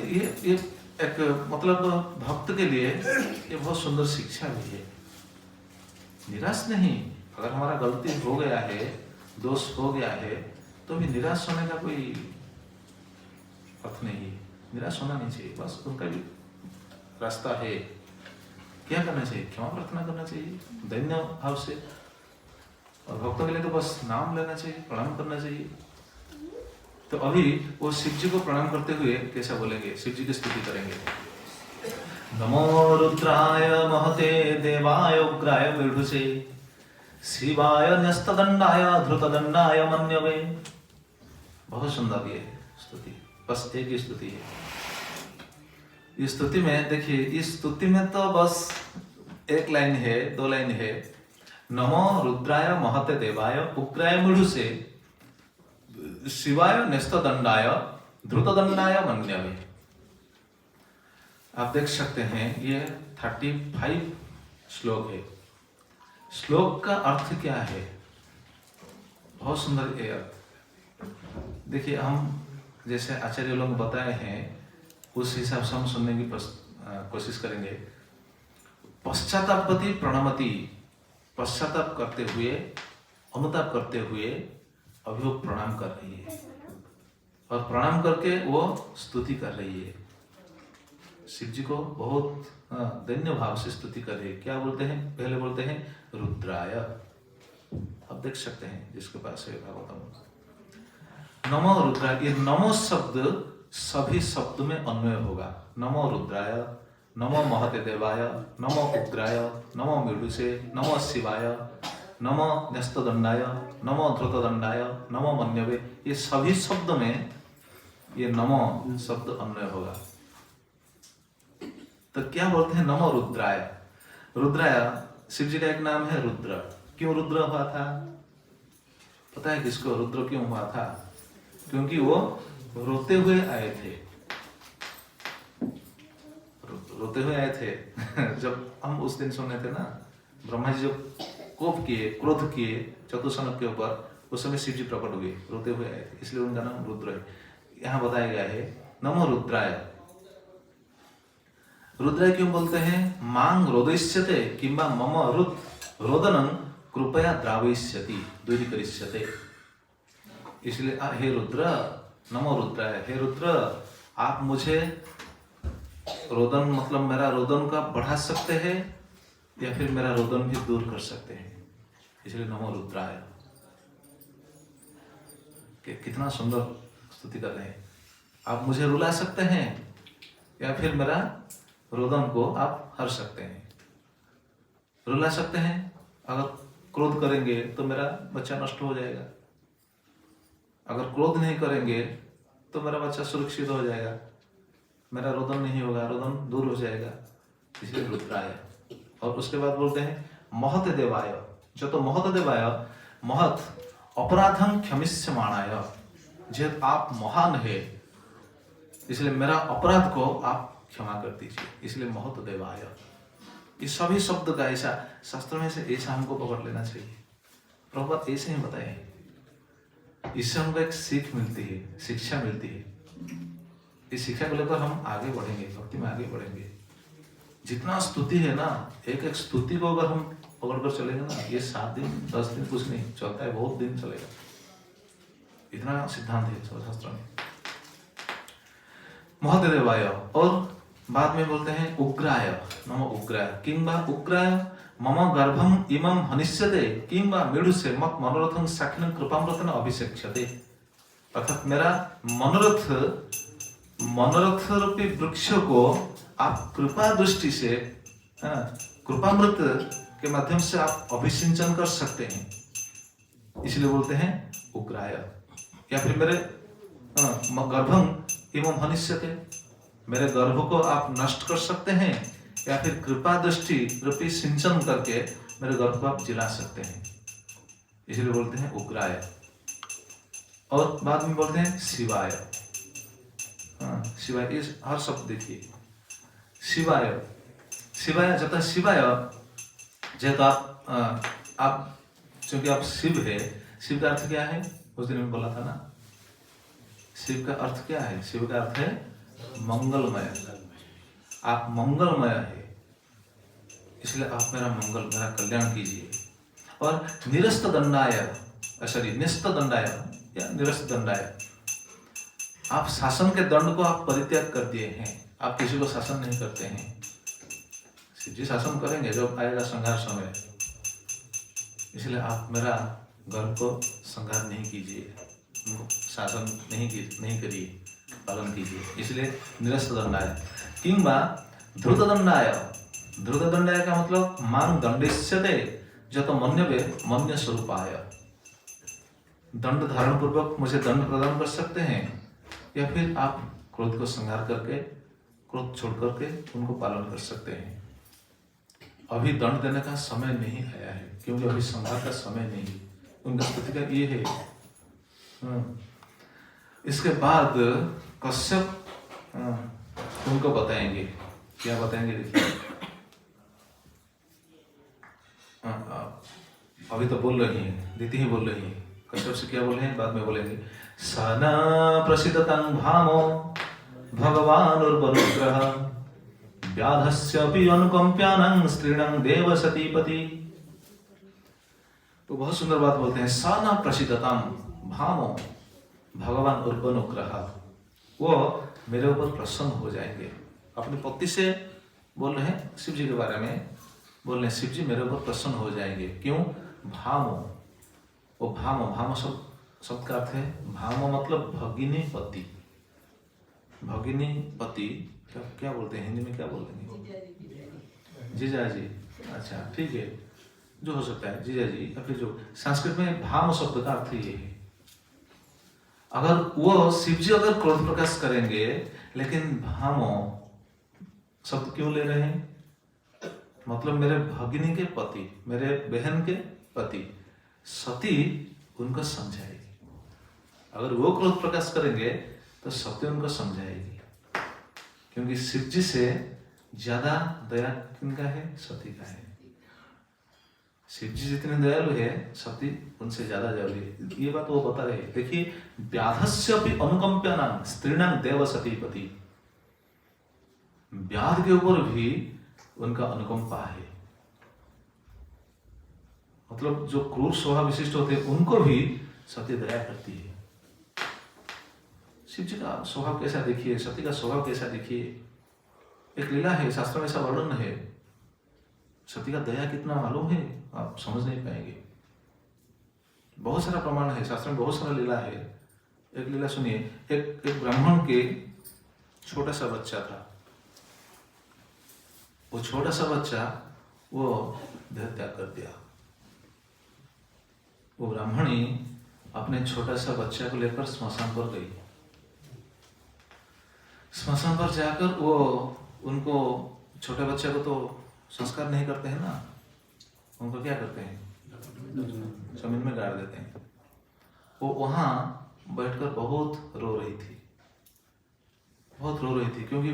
ये एक मतलब भक्त के लिए ये बहुत सुंदर शिक्षा भी है। निराश नहीं, अगर हमारा गलती हो गया है, दोष हो गया है, तो भी निराश होने का कोई अर्थ नहीं है। निराश होना नहीं चाहिए, बस उनका भी रास्ता है। क्या करना चाहिए? क्षमा प्रार्थना करना चाहिए दैन्य भाव से। और भक्तों के लिए तो बस नाम लेना चाहिए, प्रणाम करना चाहिए। तो अभी वो शिव जी को प्रणाम करते हुए कैसा बोलेंगे? शिव जी की स्तुति करेंगे। नमो रुद्राय महते देवाय उग्राय विभुषे शिवाय न्यस्तदंडाय धृतदंडाय मन्यवे। बहुत सुंदर ये स्तुति, बस एक ही स्तुति है। इस स्तुति में देखिए, इस स्तुति में तो बस एक लाइन है, दो लाइन है। नमो रुद्राय महते देवाय उग्राय विभुषे शिवाय न्यस्तदंडाय धृतदंडाय मन्यवे। आप देख सकते हैं ये 35 श्लोक है। श्लोक का अर्थ क्या है? बहुत सुंदर ये अर्थ। देखिए हम जैसे आचार्य लोग बताए हैं उस हिसाब से हम सुनने की कोशिश करेंगे। पश्चातापति प्रणमति, पश्चाताप करते हुए, अनुताप करते हुए अभी वो प्रणाम कर रही है और प्रणाम करके वो स्तुति कर रही है। शिव जी को बहुत दैन्य भाव से स्तुति कर रही है। क्या बोलते हैं? पहले बोलते हैं रुद्राय। आप देख सकते हैं जिसके पास है भागवतम। नमो रुद्राय, ये नमो शब्द सभी शब्द में अन्वय होगा। नमो रुद्राय, नमो महते देवाय, नमो उग्राय, नमो मेढुसे, नमो शिवाय, नमो न्यस्तदंडाय, नमो धृतदंडाय, नमो मन्यवे। ये सभी शब्द में ये नमो शब्द अन्वय होगा। तो क्या बोलते हैं? नमो रुद्राय। रुद्राय शिव जी का एक नाम है रुद्र। क्यों रुद्र हुआ था? पता है किसको रुद्र क्यों हुआ था? क्योंकि वो रोते हुए आए थे। रोते हुए आए थे जब हम उस दिन सुने थे ना, ब्रह्मा जी जब कोप किए, क्रोध किए चतुर्सनक के ऊपर, उस समय शिव जी प्रकट हुए, रोते हुए आए थे, इसलिए उनका नाम रुद्र है। यहाँ बताया गया है नमो रुद्राय। रुद्राय क्यों बोलते हैं? मांग रोदयिष्यते किंबा मम रुद्र रोदनं कृपया द्रावयिष्यति दूरीकरिष्यते। इसलिए हे रुद्र, नमो रुद्राय, हे रुद्र आप मुझे रोदन मतलब मेरा रोदन का बढ़ा सकते हैं या फिर मेरा रोदन भी दूर कर सकते हैं, इसलिए नमो रुद्राय। कितना सुंदर स्तुति कर रहे हैं। आप मुझे रुला सकते हैं या फिर मेरा रोदन को आप हर सकते हैं। रुला सकते हैं, अगर क्रोध करेंगे तो मेरा बच्चा नष्ट हो जाएगा। अगर क्रोध नहीं करेंगे तो मेरा बच्चा सुरक्षित हो जाएगा, मेरा रोदन नहीं होगा, रोदन दूर हो जाएगा, इसलिए रुद्राय। और उसके बाद बोलते हैं महते देवाय, जो तो महत देवाय महत अपराधं क्षमिष्यमाणाय, जब आप महान है इसलिए मेरा अपराध को आप क्षमा कर दीजिए, इसलिए महत देवाय। ये सभी शब्द का ऐसा शास्त्र में से ऐसा हमको पकड़ लेना चाहिए। प्रभुपाद ऐसे ही बताए, इससे हमको एक सीख मिलती है, शिक्षा मिलती है। इस शिक्षा को लेकर हम आगे बढ़ेंगे, भक्ति में आगे बढ़ेंगे। जितना स्तुति है ना, एक एक स्तुति को अगर हम पकड़ कर चलेंगे ना, ये 7 दिन 10 दिन कुछ नहीं चलता है, बहुत दिन चलेगा। इतना सिद्धांत है शास्त्र में। महत देवाय, और बाद में बोलते हैं उग्राय, नमो उग्राय, किंबा उग्राय मम गर्भम इमं हनिष्यते, किंबा मेढुसे मत मनोरथं साक्षिणं कृपामृतेन अभिषेक्ष्यते। अर्थात मेरा मनोरथ रूपी वृक्ष को आप कृपा दृष्टि से, कृपामृत के माध्यम से आप अभिसिंचन कर सकते हैं, इसलिए बोलते हैं उग्राय। या फिर मेरे गर्भम इमं हनिष्यते, मेरे गर्भ को आप नष्ट कर सकते हैं, या फिर कृपा दृष्टि रूपी सिंचन करके मेरे गर्भ को आप जिला सकते हैं, इसलिए बोलते हैं उग्राय। और बाद में बोलते हैं शिवाय। शिवाय, इस हर शब्द देखिए, शिवाय शिवाय, जब तक शिवाय, जब आप क्योंकि आप शिव है, शिव का अर्थ क्या है, उस दिन में बोला था ना, शिव का अर्थ क्या है, शिव का अर्थ है मंगलमय। आप मंगलमय है, इसलिए आप मेरा मंगल, मेरा कल्याण कीजिए। और निरस्त दंडाय, सॉरी निस्त दंडाय या निरस्त दंडाय, आप शासन के दंड को आप परित्याग कर दिए हैं, आप किसी को शासन नहीं करते हैं। शिव जी शासन करेंगे जब आएगा संहार समय, इसलिए आप मेरा गर्भ को संहार नहीं कीजिए, शासन नहीं करिए, पालन कीजिए, इसलिए निरस्त दंडाय। किंबा ध्रुत दंडाय, ध्रुत दंडाय का मतलब मां दंडिष्यते जतो मन्यवे मन्य स्वरूपाय, दंड धारण पूर्वक मुझे दंड प्रदान कर सकते हैं, या फिर आप क्रोध को संहार करके, क्रोध छोड़ करके उनको पालन कर सकते हैं। अभी दंड देने का समय नहीं आया है, क्योंकि अभी संहार का समय नहीं। उनका स्थिति का ये है। इसके बाद कश्यप उनको बताएंगे, क्या बताएंगे देखिए। अभी तो बोल रही है, दीदी ही बोल रही है, कश्यप से क्या बोले हैं बाद में बोलेंगे। सना प्रसिद्धतं भामो भगवान उर्वनुग्रह व्याधस्यपि अनुकंप्यानं स्त्रीणं देव सतीपति। तो बहुत सुंदर बात बोलते हैं, सना प्रसिद्धतं भामो भगवान उर्वनुग्रह, वो मेरे ऊपर प्रसन्न हो जाएंगे। अपने पति से बोल रहे हैं, शिव जी के बारे में बोल रहे हैं, शिव जी मेरे ऊपर प्रसन्न हो जाएंगे। क्यों? भामो, वो भामो शब्द का अर्थ है, भामो मतलब भगिनी पति। भगिनी पति क्या बोलते हैं हिंदी में, क्या बोलेंगे? जीजा जी। अच्छा ठीक है, जो हो सकता है जीजा जी, या फिर जो संस्कृत में भाम शब्द का अर्थ ये है। अगर वो शिव जी अगर क्रोध प्रकाश करेंगे, लेकिन भामो शब्द क्यों ले रहे हैं? मतलब मेरे भगिनी के पति, मेरे बहन के पति, सती उनको समझाएगी। अगर वो क्रोध प्रकाश करेंगे तो सती उनको समझाएगी, क्योंकि शिव जी से ज्यादा दया किनका है? सती का है। शिव जी जितने दयालु है, सती उनसे ज्यादा दयालु है। ये बात वो बता रहे हैं। देखिए, व्याधस्यपि अनुकंप्यानां स्त्रीणां देव सतीपति, व्याध के ऊपर भी उनका अनुकंपा है। मतलब जो क्रूर स्वभाव विशिष्ट होते हैं उनको भी सती दया करती है। शिव जी का स्वभाव कैसा देखिए, सती का स्वभाव कैसा देखिए। एक लीला है, शास्त्र में ऐसा वर्णन है। सती का दया कितना मालूम है, आप समझ नहीं पाएंगे। बहुत सारा प्रमाण है, शास्त्र में बहुत सारा लीला है। एक लीला सुनिए। एक ब्राह्मण के छोटा सा बच्चा था। वो छोटा सा बच्चा वो देह त्याग कर दिया। वो ब्राह्मणी अपने छोटा सा बच्चा को लेकर स्मशान पर गई। स्मशान पर जाकर वो उनको, छोटे बच्चे को तो संस्कार नहीं करते हैं ना, उनको क्या करते हैं? जमीन में गाड़ देते हैं। वो वहां बैठकर बहुत रो रही थी, बहुत रो रही थी, क्योंकि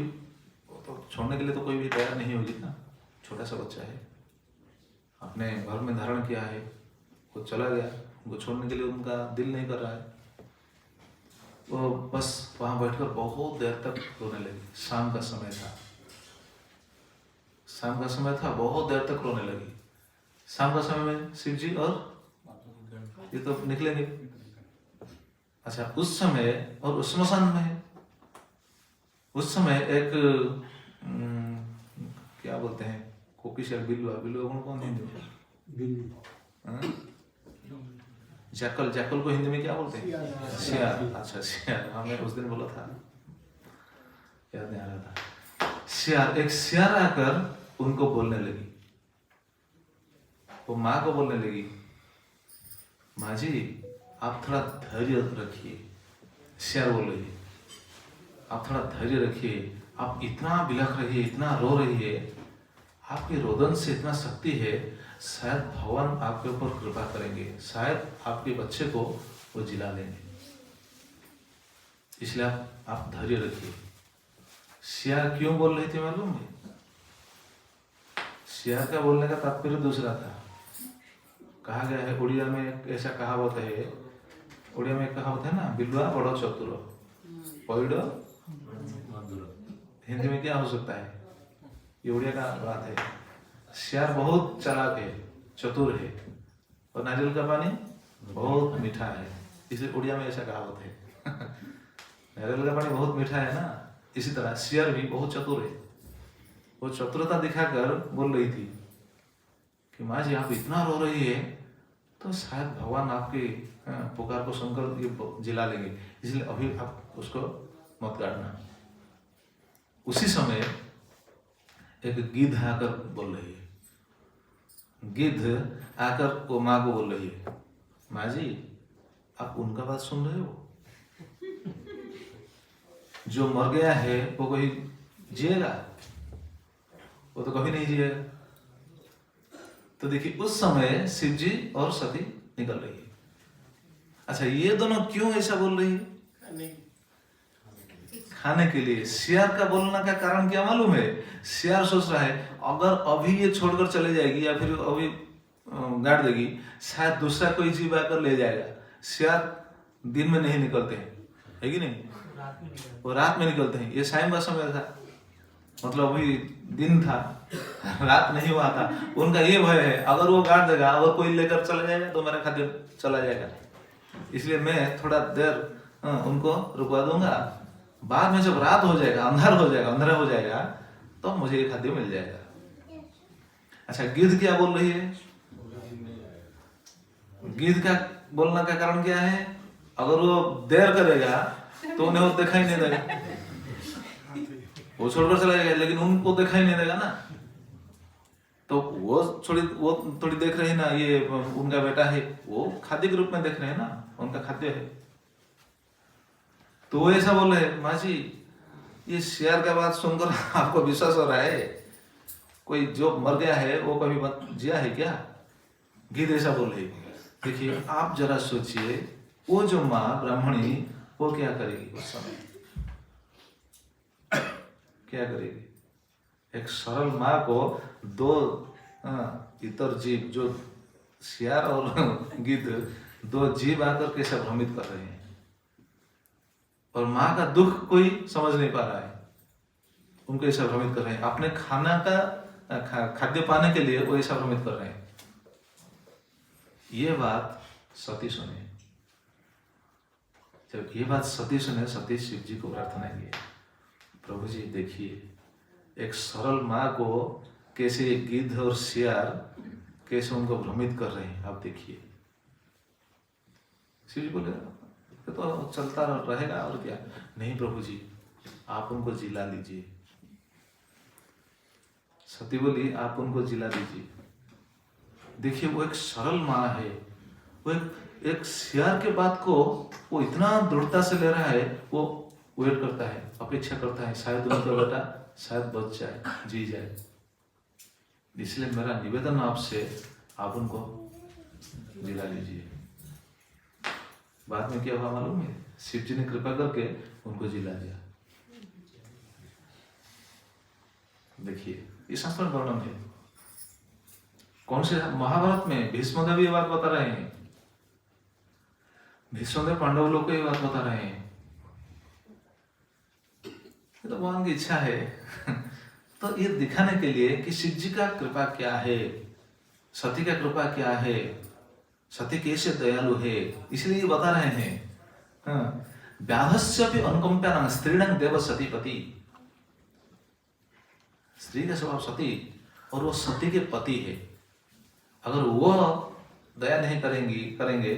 तो छोड़ने के लिए तो कोई भी तैयार नहीं होगी ना। छोटा सा बच्चा है, अपने घर में धारण किया है, वो चला गया, उनको छोड़ने के लिए उनका दिल नहीं कर रहा है। वो बस वहां बैठकर बहुत देर तक रोने लगी। शाम का समय था, शाम का समय था, बहुत देर तक रोने लगी। शाम का समय में शिव जी और ये तो निकलेंगे। अच्छा, उस समय और उस श्मशान में है, उस समय एक क्या बोलते हैं, कोकिशा, बिल्वा, बिल्वा कौन हिंदी में, जैकल, जैकल को हिंदी में क्या बोलते हैं? सियार। अच्छा, सियार, हाँ मैं उस दिन बोला था, याद नहीं आ रहा था। सियार, एक सियार आकर उनको बोलने लगी, वो माँ को बोलने लगी, माँ जी आप थोड़ा धैर्य रखिए। सियार बोल रही है, आप थोड़ा धैर्य रखिए, आप इतना बिलख रही है, इतना रो रही है, आपके रोदन से इतना शक्ति है, शायद भगवान आपके ऊपर कृपा करेंगे, शायद आपके बच्चे को वो जिला लेंगे, इसलिए आप धैर्य रखिए। सियार क्यों बोल रही थी मालूम है? सियार का बोलने का तात्पर्य दूसरा था। कहा गया है, उड़िया में ऐसा कहावत है, उड़िया में कहावत है ना, बिल्वा बड़ो चतुर पैड़ हिंदी में क्या हो सकता है? ये उड़िया का बात है। सियार बहुत चालाक है, चतुर है, और नारियल का पानी बहुत मीठा है, इसलिए उड़िया में ऐसा कहावत है। नारियल का पानी बहुत मीठा है ना, इसी तरह सियार भी बहुत चतुर है। वो चतुरता दिखाकर बोल रही थी कि माँ जी आप इतना रो रही है, तो शायद भगवान आपके पुकार को सुनकर ये जिला लेंगे, इसलिए अभी आप उसको मत काटना। उसी समय एक गिद्ध आकर बोल रही है, गिद्ध आकर वो माँ को बोल रही है, माँ जी आप उनका बात सुन रहे हो? जो मर गया है वो कोई जिएगा? वो तो कभी नहीं जिएगा। तो देखिए, उस समय शिव जी और सती निकल रही है। अच्छा, ये दोनों क्यों ऐसा बोल रही है? खाने के लिए। सियार का बोलने का कारण क्या मालूम है? सियार सोच रहा है अगर अभी ये छोड़कर चले जाएगी या फिर अभी गाड़ देगी, शायद दूसरा कोई जीव आकर ले जाएगा। सियार दिन में नहीं निकलते हैं, है कि नहीं? वो रात में निकलते हैं। ये शाम का समय था, मतलब अभी दिन था, रात नहीं हुआ था। उनका ये भय है अगर वो गाड़ देगा और कोई लेकर चला जाएगा तो मेरा खाद्य चला जाएगा, इसलिए मैं थोड़ा देर उनको रुकवा दूंगा, बाद में जब रात हो जाएगा, अंधेरा हो जाएगा तो मुझे ये खाद्य मिल जाएगा। अच्छा, गिद्ध क्या बोल रही है? गिद्ध का बोलने का कारण क्या है? अगर वो देर करेगा तो उन्हें वो दिखाई नहीं देगा, वो छोड़कर चला जाएगा, लेकिन उनको दिखाई नहीं देगा ना। तो वो थोड़ी देख रहे हैं ना, ये उनका बेटा है, वो खाद्य के रूप में देख रहे हैं ना, उनका खाद्य है। तो वो ऐसा बोल रहे, माँ जी ये शेर का बात सुनकर आपको विश्वास हो रहा है? कोई जो मर गया है वो कभी जिया है क्या? गिद्ध ऐसा बोल रही। देखिए, आप जरा सोचिए, वो जो माँ ब्राह्मणी वो क्या करेगी उस समय? क्या करेगी? एक सरल माँ को दो इतर जीव, जो सियार और गिद्ध, दो जीव आकर कैसे भ्रमित कर रहे हैं, और माँ का दुख कोई समझ नहीं पा रहा है, उनको ऐसा भ्रमित कर रहे हैं। अपने खाना का खाद्य पाने के लिए वो ऐसा भ्रमित कर रहे हैं। ये बात सती सुने। जब ये बात सती सुने, सती शिव जी को प्रार्थना की, प्रभु जी देखिए, एक सरल माँ को कैसे एक गिद्ध और सियार कैसे उनको भ्रमित कर रहे हैं, आप देखिए। शिव जी बोले तो चलता रहेगा और क्या। नहीं प्रभु जी, आप उनको जिला लीजिए। सती बोली आप उनको जिला दीजिए। देखिए, वो एक सरल माँ है, वो एक सियार के बात को वो इतना दृढ़ता से ले रहा है, वो वेट करता है, अपेक्षा करता है, शायद उनका बेटा शायद बच जाए, जी जाए। इसलिए मेरा निवेदन आपसे, आप उनको जिला लीजिए। बाद में क्या हुआ मालूम है? शिव जी ने कृपा करके उनको जिला दिया। देखिए ये शास्त्र वर्णन है। कौन से महाभारत में भीष्मदेव ये बात बता रहे हैं। भीष्मदेव पांडव लोग को ये बात बता रहे हैं। ये तो भगवान की इच्छा है। तो ये दिखाने के लिए कि शिव जी का कृपा क्या है, सती का कृपा क्या है, सती कैसे दयालु है, इसलिए ये बता रहे हैं। व्याधस्य भी अनुकंपा स्त्रीणं देव सतीपति। स्त्री का स्वभाव सती और वो सती के पति है। अगर वो दया नहीं करेंगे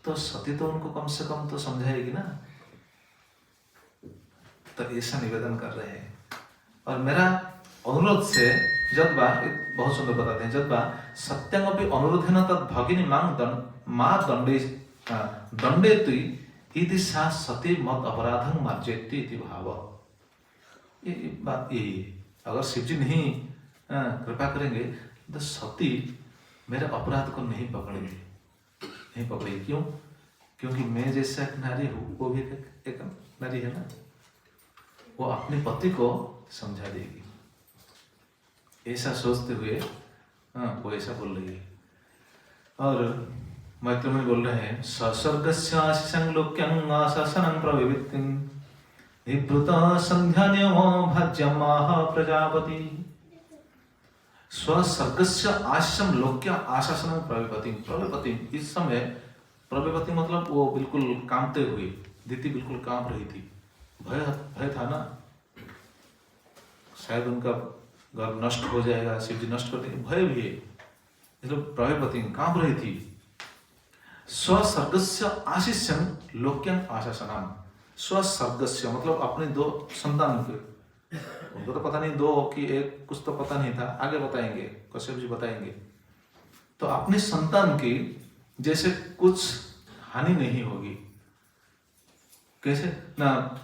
तो सती तो उनको कम से कम तो समझाएगी ना। तो ऐसा निवेदन कर रहे हैं। और मेरा अनुरोध से जद्वा बहुत सुंदर बताते हैं, जद्वा सत्यमपि अनुरोधेन तद भगिनी मां दंडेति इति सा सती मत अपराधं मार्जयति इति भाव। ये बात यही है। अगर शिव जी नहीं कृपा करेंगे तो सती मेरे अपराध को नहीं पकड़ेगी। क्यों? क्योंकि मैं जैसा एक नारी हूँ, वो भी एक नारी है ना। वो अपने पति को समझा देगी। ऐसा सोचते हुए वो ऐसा बोल रही है। और मैत्र में बोल रहे हैं, ससर्गस्य आशिषं लोक्यं आशासनं प्रविवित्तिं निभृत संध्यान्यो भाज्यमाह प्रजापति। स्वसर्गस्य आशिषं लोक्य आशासनं प्रविपति। इस समय प्रविपति मतलब वो बिल्कुल कांपते हुए, दीति बिल्कुल कांप रही थी। भय था ना, शायद उनका घर नष्ट हो जाएगा, शिव जी नष्ट कर देंगे, भय भी है। इसलिए प्रविपति कांप रही थी। स्वसर्गस्य आशिष्यं लोक्यं आशासनम। स्वसर्गस्य मतलब अपने दो संतान के, उनको तो पता नहीं दो कि एक, कुछ तो पता नहीं था, आगे बताएंगे, कश्यप जी बताएंगे। तो अपने संतान की जैसे कुछ हानि नहीं होगी। कैसे ना,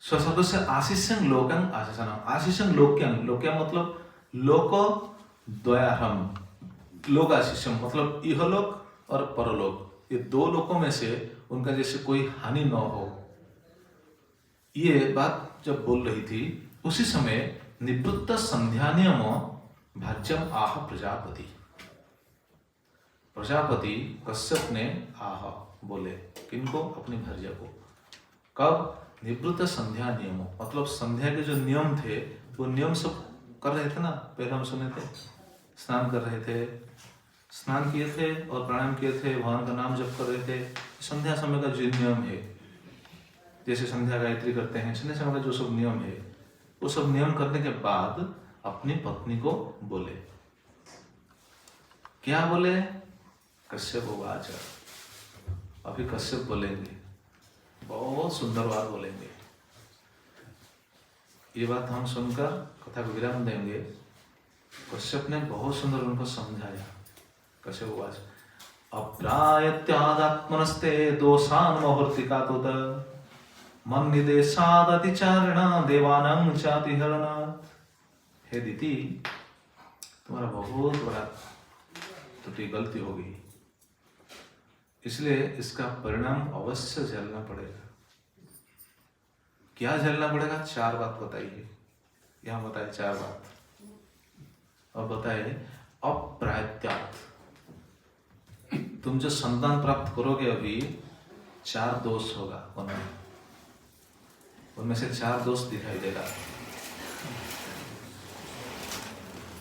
स्वसर्गस्य आशिष्यं लोकं आशासनम। आशिष्यं लोक्यं मतलब लोक द्वयाहम। लोक आशिष्यम मतलब इहलोक और परलोक, ये दो लोकों में से उनका जैसे कोई हानि न हो। ये बात जब बोल रही थी उसी समय निवृत्त संध्यानियम भाज्यम आह प्रजापति। प्रजापति कश्यप ने आह बोले, किनको? अपनी भार्या को। कब? निवृत्त संध्या नियम मतलब संध्या के जो नियम थे वो नियम सब कर रहे थे ना, पहले हम सुने थे। स्नान कर रहे थे, स्नान किए थे और प्राणायाम किए थे, भगवान का नाम जप कर रहे थे। संध्या समय का जो नियम है, जैसे संध्या गायत्री करते हैं, संध्या समय का जो सब नियम है, वो सब नियम करने के बाद अपनी पत्नी को बोले। क्या बोले? कश्यप उवाच। अभी कश्यप बोलेंगे, बहुत सुंदर बात बोलेंगे। ये बात हम सुनकर कथा को विराम देंगे। कश्यप ने बहुत सुंदर उनको समझाया। कश्यप उवाच अप्रायत्यादात्मनस्ते दोषान् मुहूर्तिकातुत मन्निदेशादतिचारण देवानां चातिहरण। हे दीति, तुम्हारा बहुत बड़ा त्रुटि गलती हो गई, इसलिए इसका परिणाम अवश्य झेलना पड़ेगा। क्या झेलना पड़ेगा? 4 बात बताइए। यहां बताए 4 बात। और बताए अप्रायत्यात्, तुम जो संतान प्राप्त करोगे अभी 4 दोष होगा उनमें से 4 दोष दिखाई देगा।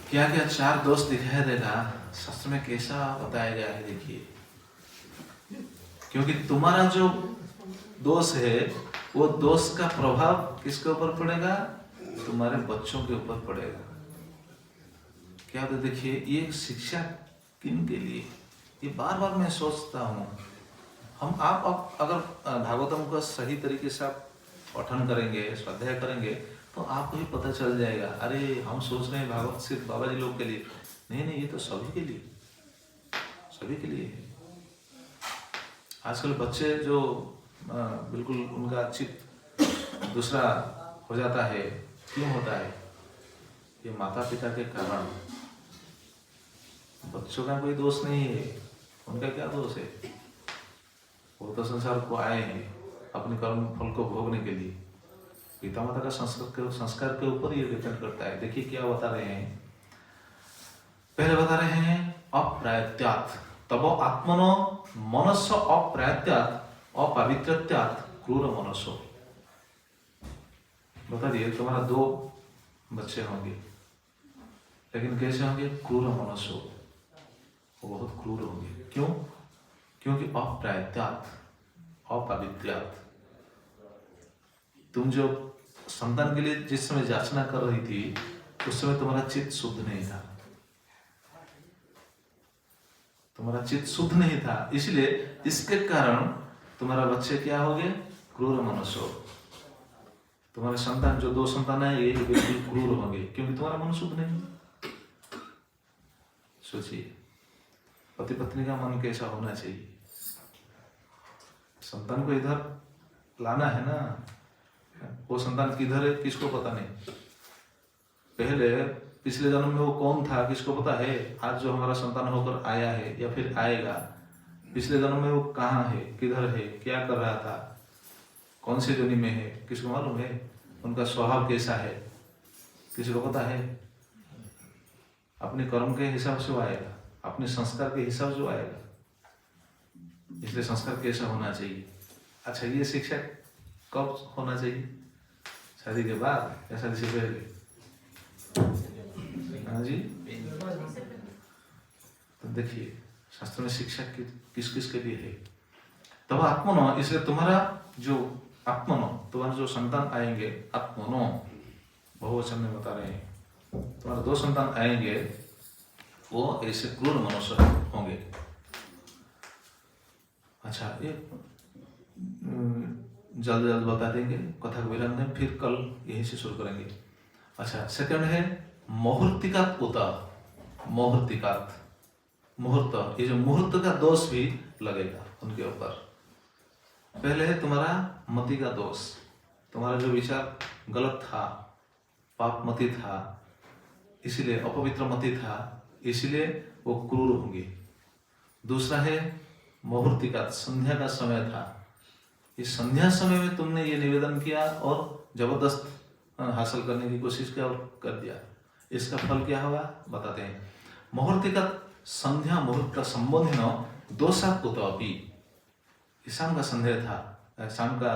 क्या क्या 4 दोष दिखाई देगा? शास्त्र में कैसा बताया गया है देखिए। क्योंकि तुम्हारा जो दोष है वो दोष का प्रभाव किसके ऊपर पड़ेगा? तुम्हारे बच्चों के ऊपर पड़ेगा। क्या तो देखिए, ये शिक्षा किन के लिए? ये बार बार मैं सोचता हूँ। आप अगर भागवतम का सही तरीके से आप पठन करेंगे, स्वाध्याय करेंगे, तो आपको भी पता चल जाएगा। अरे हम सोच रहे हैं भागवत सिर्फ बाबा जी लोग के लिए, नहीं, ये तो सभी के लिए है। आजकल बच्चे जो बिल्कुल उनका चित्त दूसरा हो जाता है, क्यों होता है? ये माता पिता के कारण। बच्चों का कोई दोष नहीं है, उनका क्या दोष है? वो तो संसार को आए हैं अपने कर्म फल को भोगने के लिए। पिता माता का संस्कार के ऊपर ये डिपेंड करता है। देखिए क्या बता रहे हैं, पहले बता रहे हैं अप्रयत्यात् तब आत्मनो मनस्स अप्रयत्यात् अपवित्रत्यात् क्रूर मनसो। बता दिए तुम्हारा 2 बच्चे होंगे, लेकिन कैसे होंगे? क्रूर मनसो, वो बहुत क्रूर होंगे। क्यों? क्योंकि अप्रयत्यात् अपवित्रत्यात्। तुम जो संतान के लिए जिस समय याचना कर रही थी उस समय तुम्हारा चित्त शुद्ध नहीं था, तुम्हारा चित्त शुद्ध नहीं था, इसलिए इसके कारण तुम्हारा बच्चे क्या हो गए? क्रूर मनुष्य। तुम्हारे संतान जो 2 संतान है ये बिल्कुल क्रूर होंगे, क्योंकि तुम्हारा मन शुद्ध नहीं। सोचिए पति पत्नी का मन कैसा होना चाहिए। संतान को इधर लाना है ना, वो संतान किधर है किसको पता नहीं। पहले पिछले जन्म में वो कौन था किसको पता है? आज जो हमारा संतान होकर आया है या फिर आएगा, पिछले जन्म में वो कहाँ है, किधर है, क्या कर रहा था, कौन सी योनि में है, किसको मालूम है? उनका स्वभाव कैसा है किसी को पता है? अपने कर्म के हिसाब से वो आएगा, अपने संस्कार के हिसाब से वो आएगा। इसलिए संस्कार कैसा होना चाहिए? अच्छा, ये शिक्षा कब होना चाहिए? शादी के बाद या शादी से पहले? हाँ जी। तो देखिए शास्त्र में शिक्षा किस किस के लिए है। तब आत्मनो, इसलिए तुम्हारा जो आत्मनो, तुम्हारे जो संतान आएंगे, आत्मनो बहुवचन में बता रहे हैं, तुम्हारे 2 संतान आएंगे वो ऐसे क्रूर मनुष्य होंगे। अच्छा, ये जल्द जल्द बता देंगे, कथा को विराम दें, फिर कल यहीं से शुरू करेंगे। अच्छा, सेकंड है मुहूर्तिकात उता। मुहूर्तिकात, मुहूर्त, ये जो मुहूर्त का दोष भी लगेगा उनके ऊपर। पहले है तुम्हारा मति का दोष, तुम्हारा जो विचार गलत था, पाप मति था, इसीलिए अपवित्र मति था, इसलिए वो क्रूर होंगे। दूसरा है मुहूर्तिकात, संध्या का समय था, इस संध्या समय में तुमने ये निवेदन किया और जबरदस्त हासिल करने की कोशिश किया और कर दिया, इसका फल क्या होगा बताते हैं। मुहूर्तिकात संध्या मुहूर्त संबंधिनो दोषात् कुतोऽपि। शाम का संध्या था, शाम का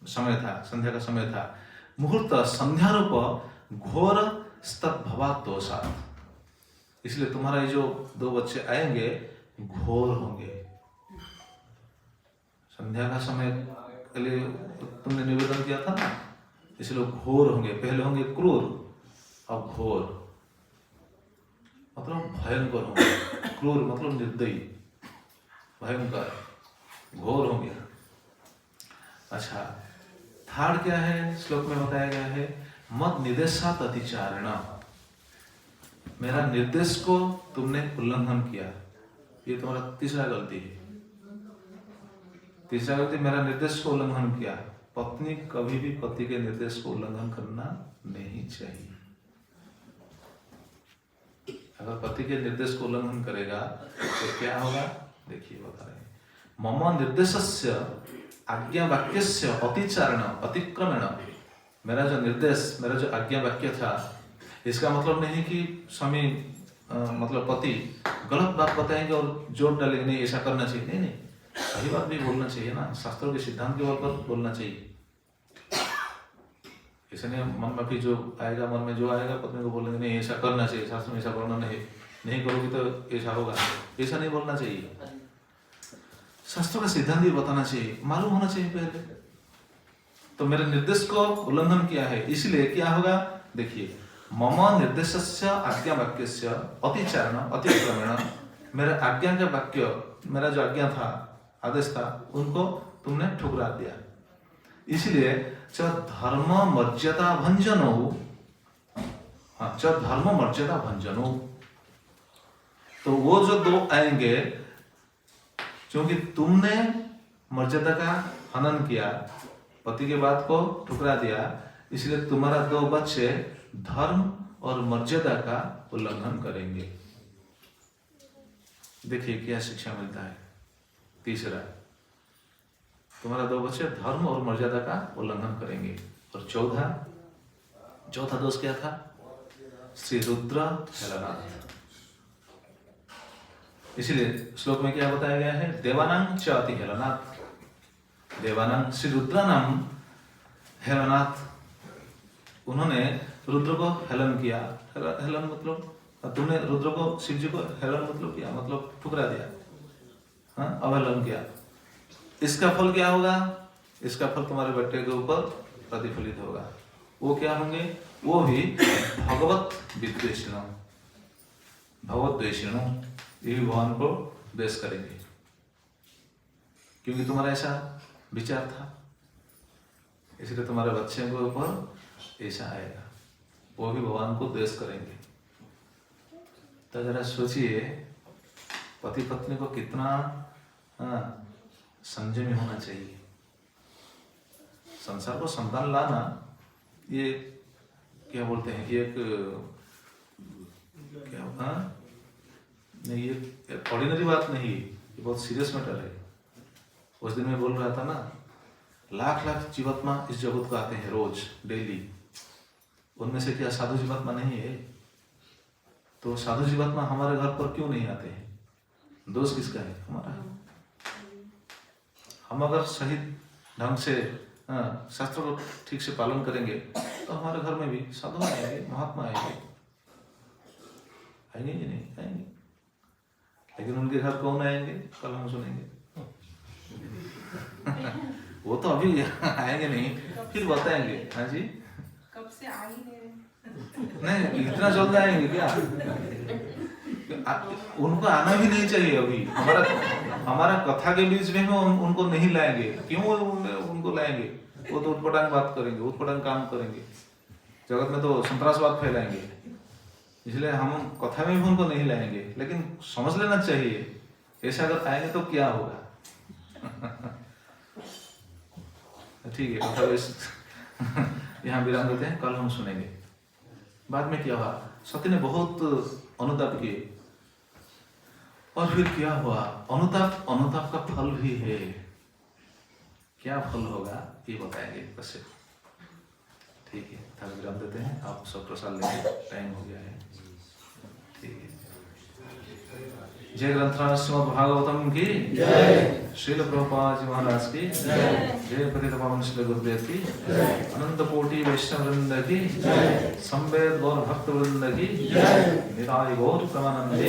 समय था, संध्या का समय था, मुहूर्त संध्या रूप घोर स्तद्भवात् दोषात्। इसलिए तुम्हारा ये जो 2 बच्चे आएंगे घोर होंगे। संध्या का समय के लिए तुमने निवेदन किया था ना, इसलिए घोर होंगे। पहले होंगे क्रूर, अब घोर मतलब भयंकर होंगे। क्रूर मतलब निर्दयी, भयंकर, घोर होंगे। अच्छा, थर्ड क्या है श्लोक में बताया गया है, मत निर्देशात अतिचारण। मेरा निर्देश को तुमने उल्लंघन किया, ये तुम्हारा तीसरा गलती है। तीसरा गलती, मेरा निर्देश को उल्लंघन किया। पत्नी कभी भी पति के निर्देश को उल्लंघन करना नहीं चाहिए। अगर पति के निर्देश को उल्लंघन करेगा तो क्या होगा, देखिए बता रहे हैं। मम निर्देशस्य आज्ञा वाक्यस्य अतिचारण अतिक्रमण। मेरा जो निर्देश, मेरा जो आज्ञा वाक्य था, इसका मतलब नहीं कि स्वामी मतलब पति गलत बात बताएंगे और जोर डालेंगे, नहीं ऐसा करना चाहिए, नहीं नहीं, सही बात भी बोलना चाहिए ना, शास्त्रों के सिद्धांत के ऊपर बोलना चाहिए। ऐसा नहीं मन में भी जो आएगा, मन में जो आएगा पत्नी को बोलेंगे नहीं ऐसा करना चाहिए, शास्त्र में ऐसा करना नहीं करोगे तो ऐसा होगा, ऐसा नहीं बोलना चाहिए। शास्त्रों का सिद्धांत भी बताना चाहिए, मालूम होना चाहिए पहले। तो मेरे निर्देश को उल्लंघन किया है, इसलिए क्या होगा देखिए, मम निर्देशस्य आज्ञा वाक्यस्य अतिचारण अतिक्रमण। मेरा आज्ञा का वाक्य, मेरा जो आज्ञा था, आदेश था, उनको तुमने ठुकरा दिया। इसलिए च धर्म मर्यादा भंजनो, च धर्म मर्यादा भंजनो। तो वो जो 2 आएंगे, क्योंकि तुमने मर्यादा का हनन किया, पति के बात को ठुकरा दिया, इसलिए तुम्हारा 2 बच्चे धर्म और मर्यादा का उल्लंघन करेंगे। देखिए क्या शिक्षा मिलता है। तीसरा, तुम्हारा 2 बच्चे धर्म और मर्यादा का उल्लंघन करेंगे। और चौथा दोष क्या था? श्री रुद्र हेलनाथ। इसीलिए श्लोक में क्या बताया गया है? देवानां च अति हेलनाथ। देवानां श्री रुद्रानां हेलनाथ, उन्होंने रुद्र को हेलन किया। हेलन मतलब तुमने रुद्र को, शिव जी को हेलन मतलब किया, मतलब ठुकरा दिया, हाँ, अवहेलन किया। इसका फल क्या होगा? इसका फल तुम्हारे बेटे के ऊपर प्रतिफलित होगा। वो क्या होंगे? वो भी भगवत विद्वेषिणु, भगवत द्वेषिणु, ये भगवान को द्वेष करेंगे, क्योंकि तुम्हारा ऐसा विचार था, इसलिए तुम्हारे बच्चे के ऊपर ऐसा आएगा। वो भी भगवान को द्वेष करेंगे। तो जरा सोचिए, पति पत्नी को कितना संयमी होना चाहिए। संसार को संतान लाना, ये क्या बोलते हैं, ये एक क्या नहीं, ये ऑर्डिनरी बात नहीं, ये बहुत सीरियस मैटर है। उस दिन मैं बोल रहा था ना, लाख लाख जीवात्मा इस जगत को आते हैं रोज, डेली। उनमें से क्या साधु जीवात्मा नहीं है? तो साधु जीवात्मा हमारे घर पर क्यों नहीं आते हैं? दोष किसका है? हमारा। हम अगर सही ढंग से शास्त्र को ठीक से पालन करेंगे तो हमारे घर में भी साधु आएंगे, महात्मा आएंगे, आएंगे कि नहीं आएंगे? लेकिन उनके घर कौन आएंगे? कल हम सुनेंगे। वो तो अभी आएंगे नहीं, फिर बताएंगे। हाँ जी, कब से आ ही नहीं, इतना जल्द आएंगे क्या? उनको आना भी नहीं चाहिए अभी। हमारा कथा के बीच में हम उनको नहीं लाएंगे। क्यों उनको लाएंगे? वो तो उटपटांग बात करेंगे, उटपटांग काम करेंगे, जगत में तो संतरासवाद फैलाएंगे। इसलिए हम कथा में भी उनको नहीं लाएंगे। लेकिन समझ लेना चाहिए, ऐसा अगर आएंगे तो क्या होगा। ठीक है, कथा यहाँ विराम देते हैं, कल हम सुनेंगे। बाद में क्या हुआ? सती ने बहुत अनुताप किए, और फिर क्या हुआ? अनुताप का फल भी है। क्या फल होगा ये बताएंगे कश्यप। ठीक है, था विराम देते हैं। आप सब प्रसाद लेंगे, टाइम हो गया है। ठीक है। जय ग्रंथराज श्रीमद् भागवतम की जय, श्रील प्रभुपाद जी महाराज की जय, जय पतित पावन श्री गुरुदेव की जय, अनंत कोटि वैष्णव वृंद की जय, संवेद गौर भक्त वृंद की जय, निराय गौर प्रमानंदे।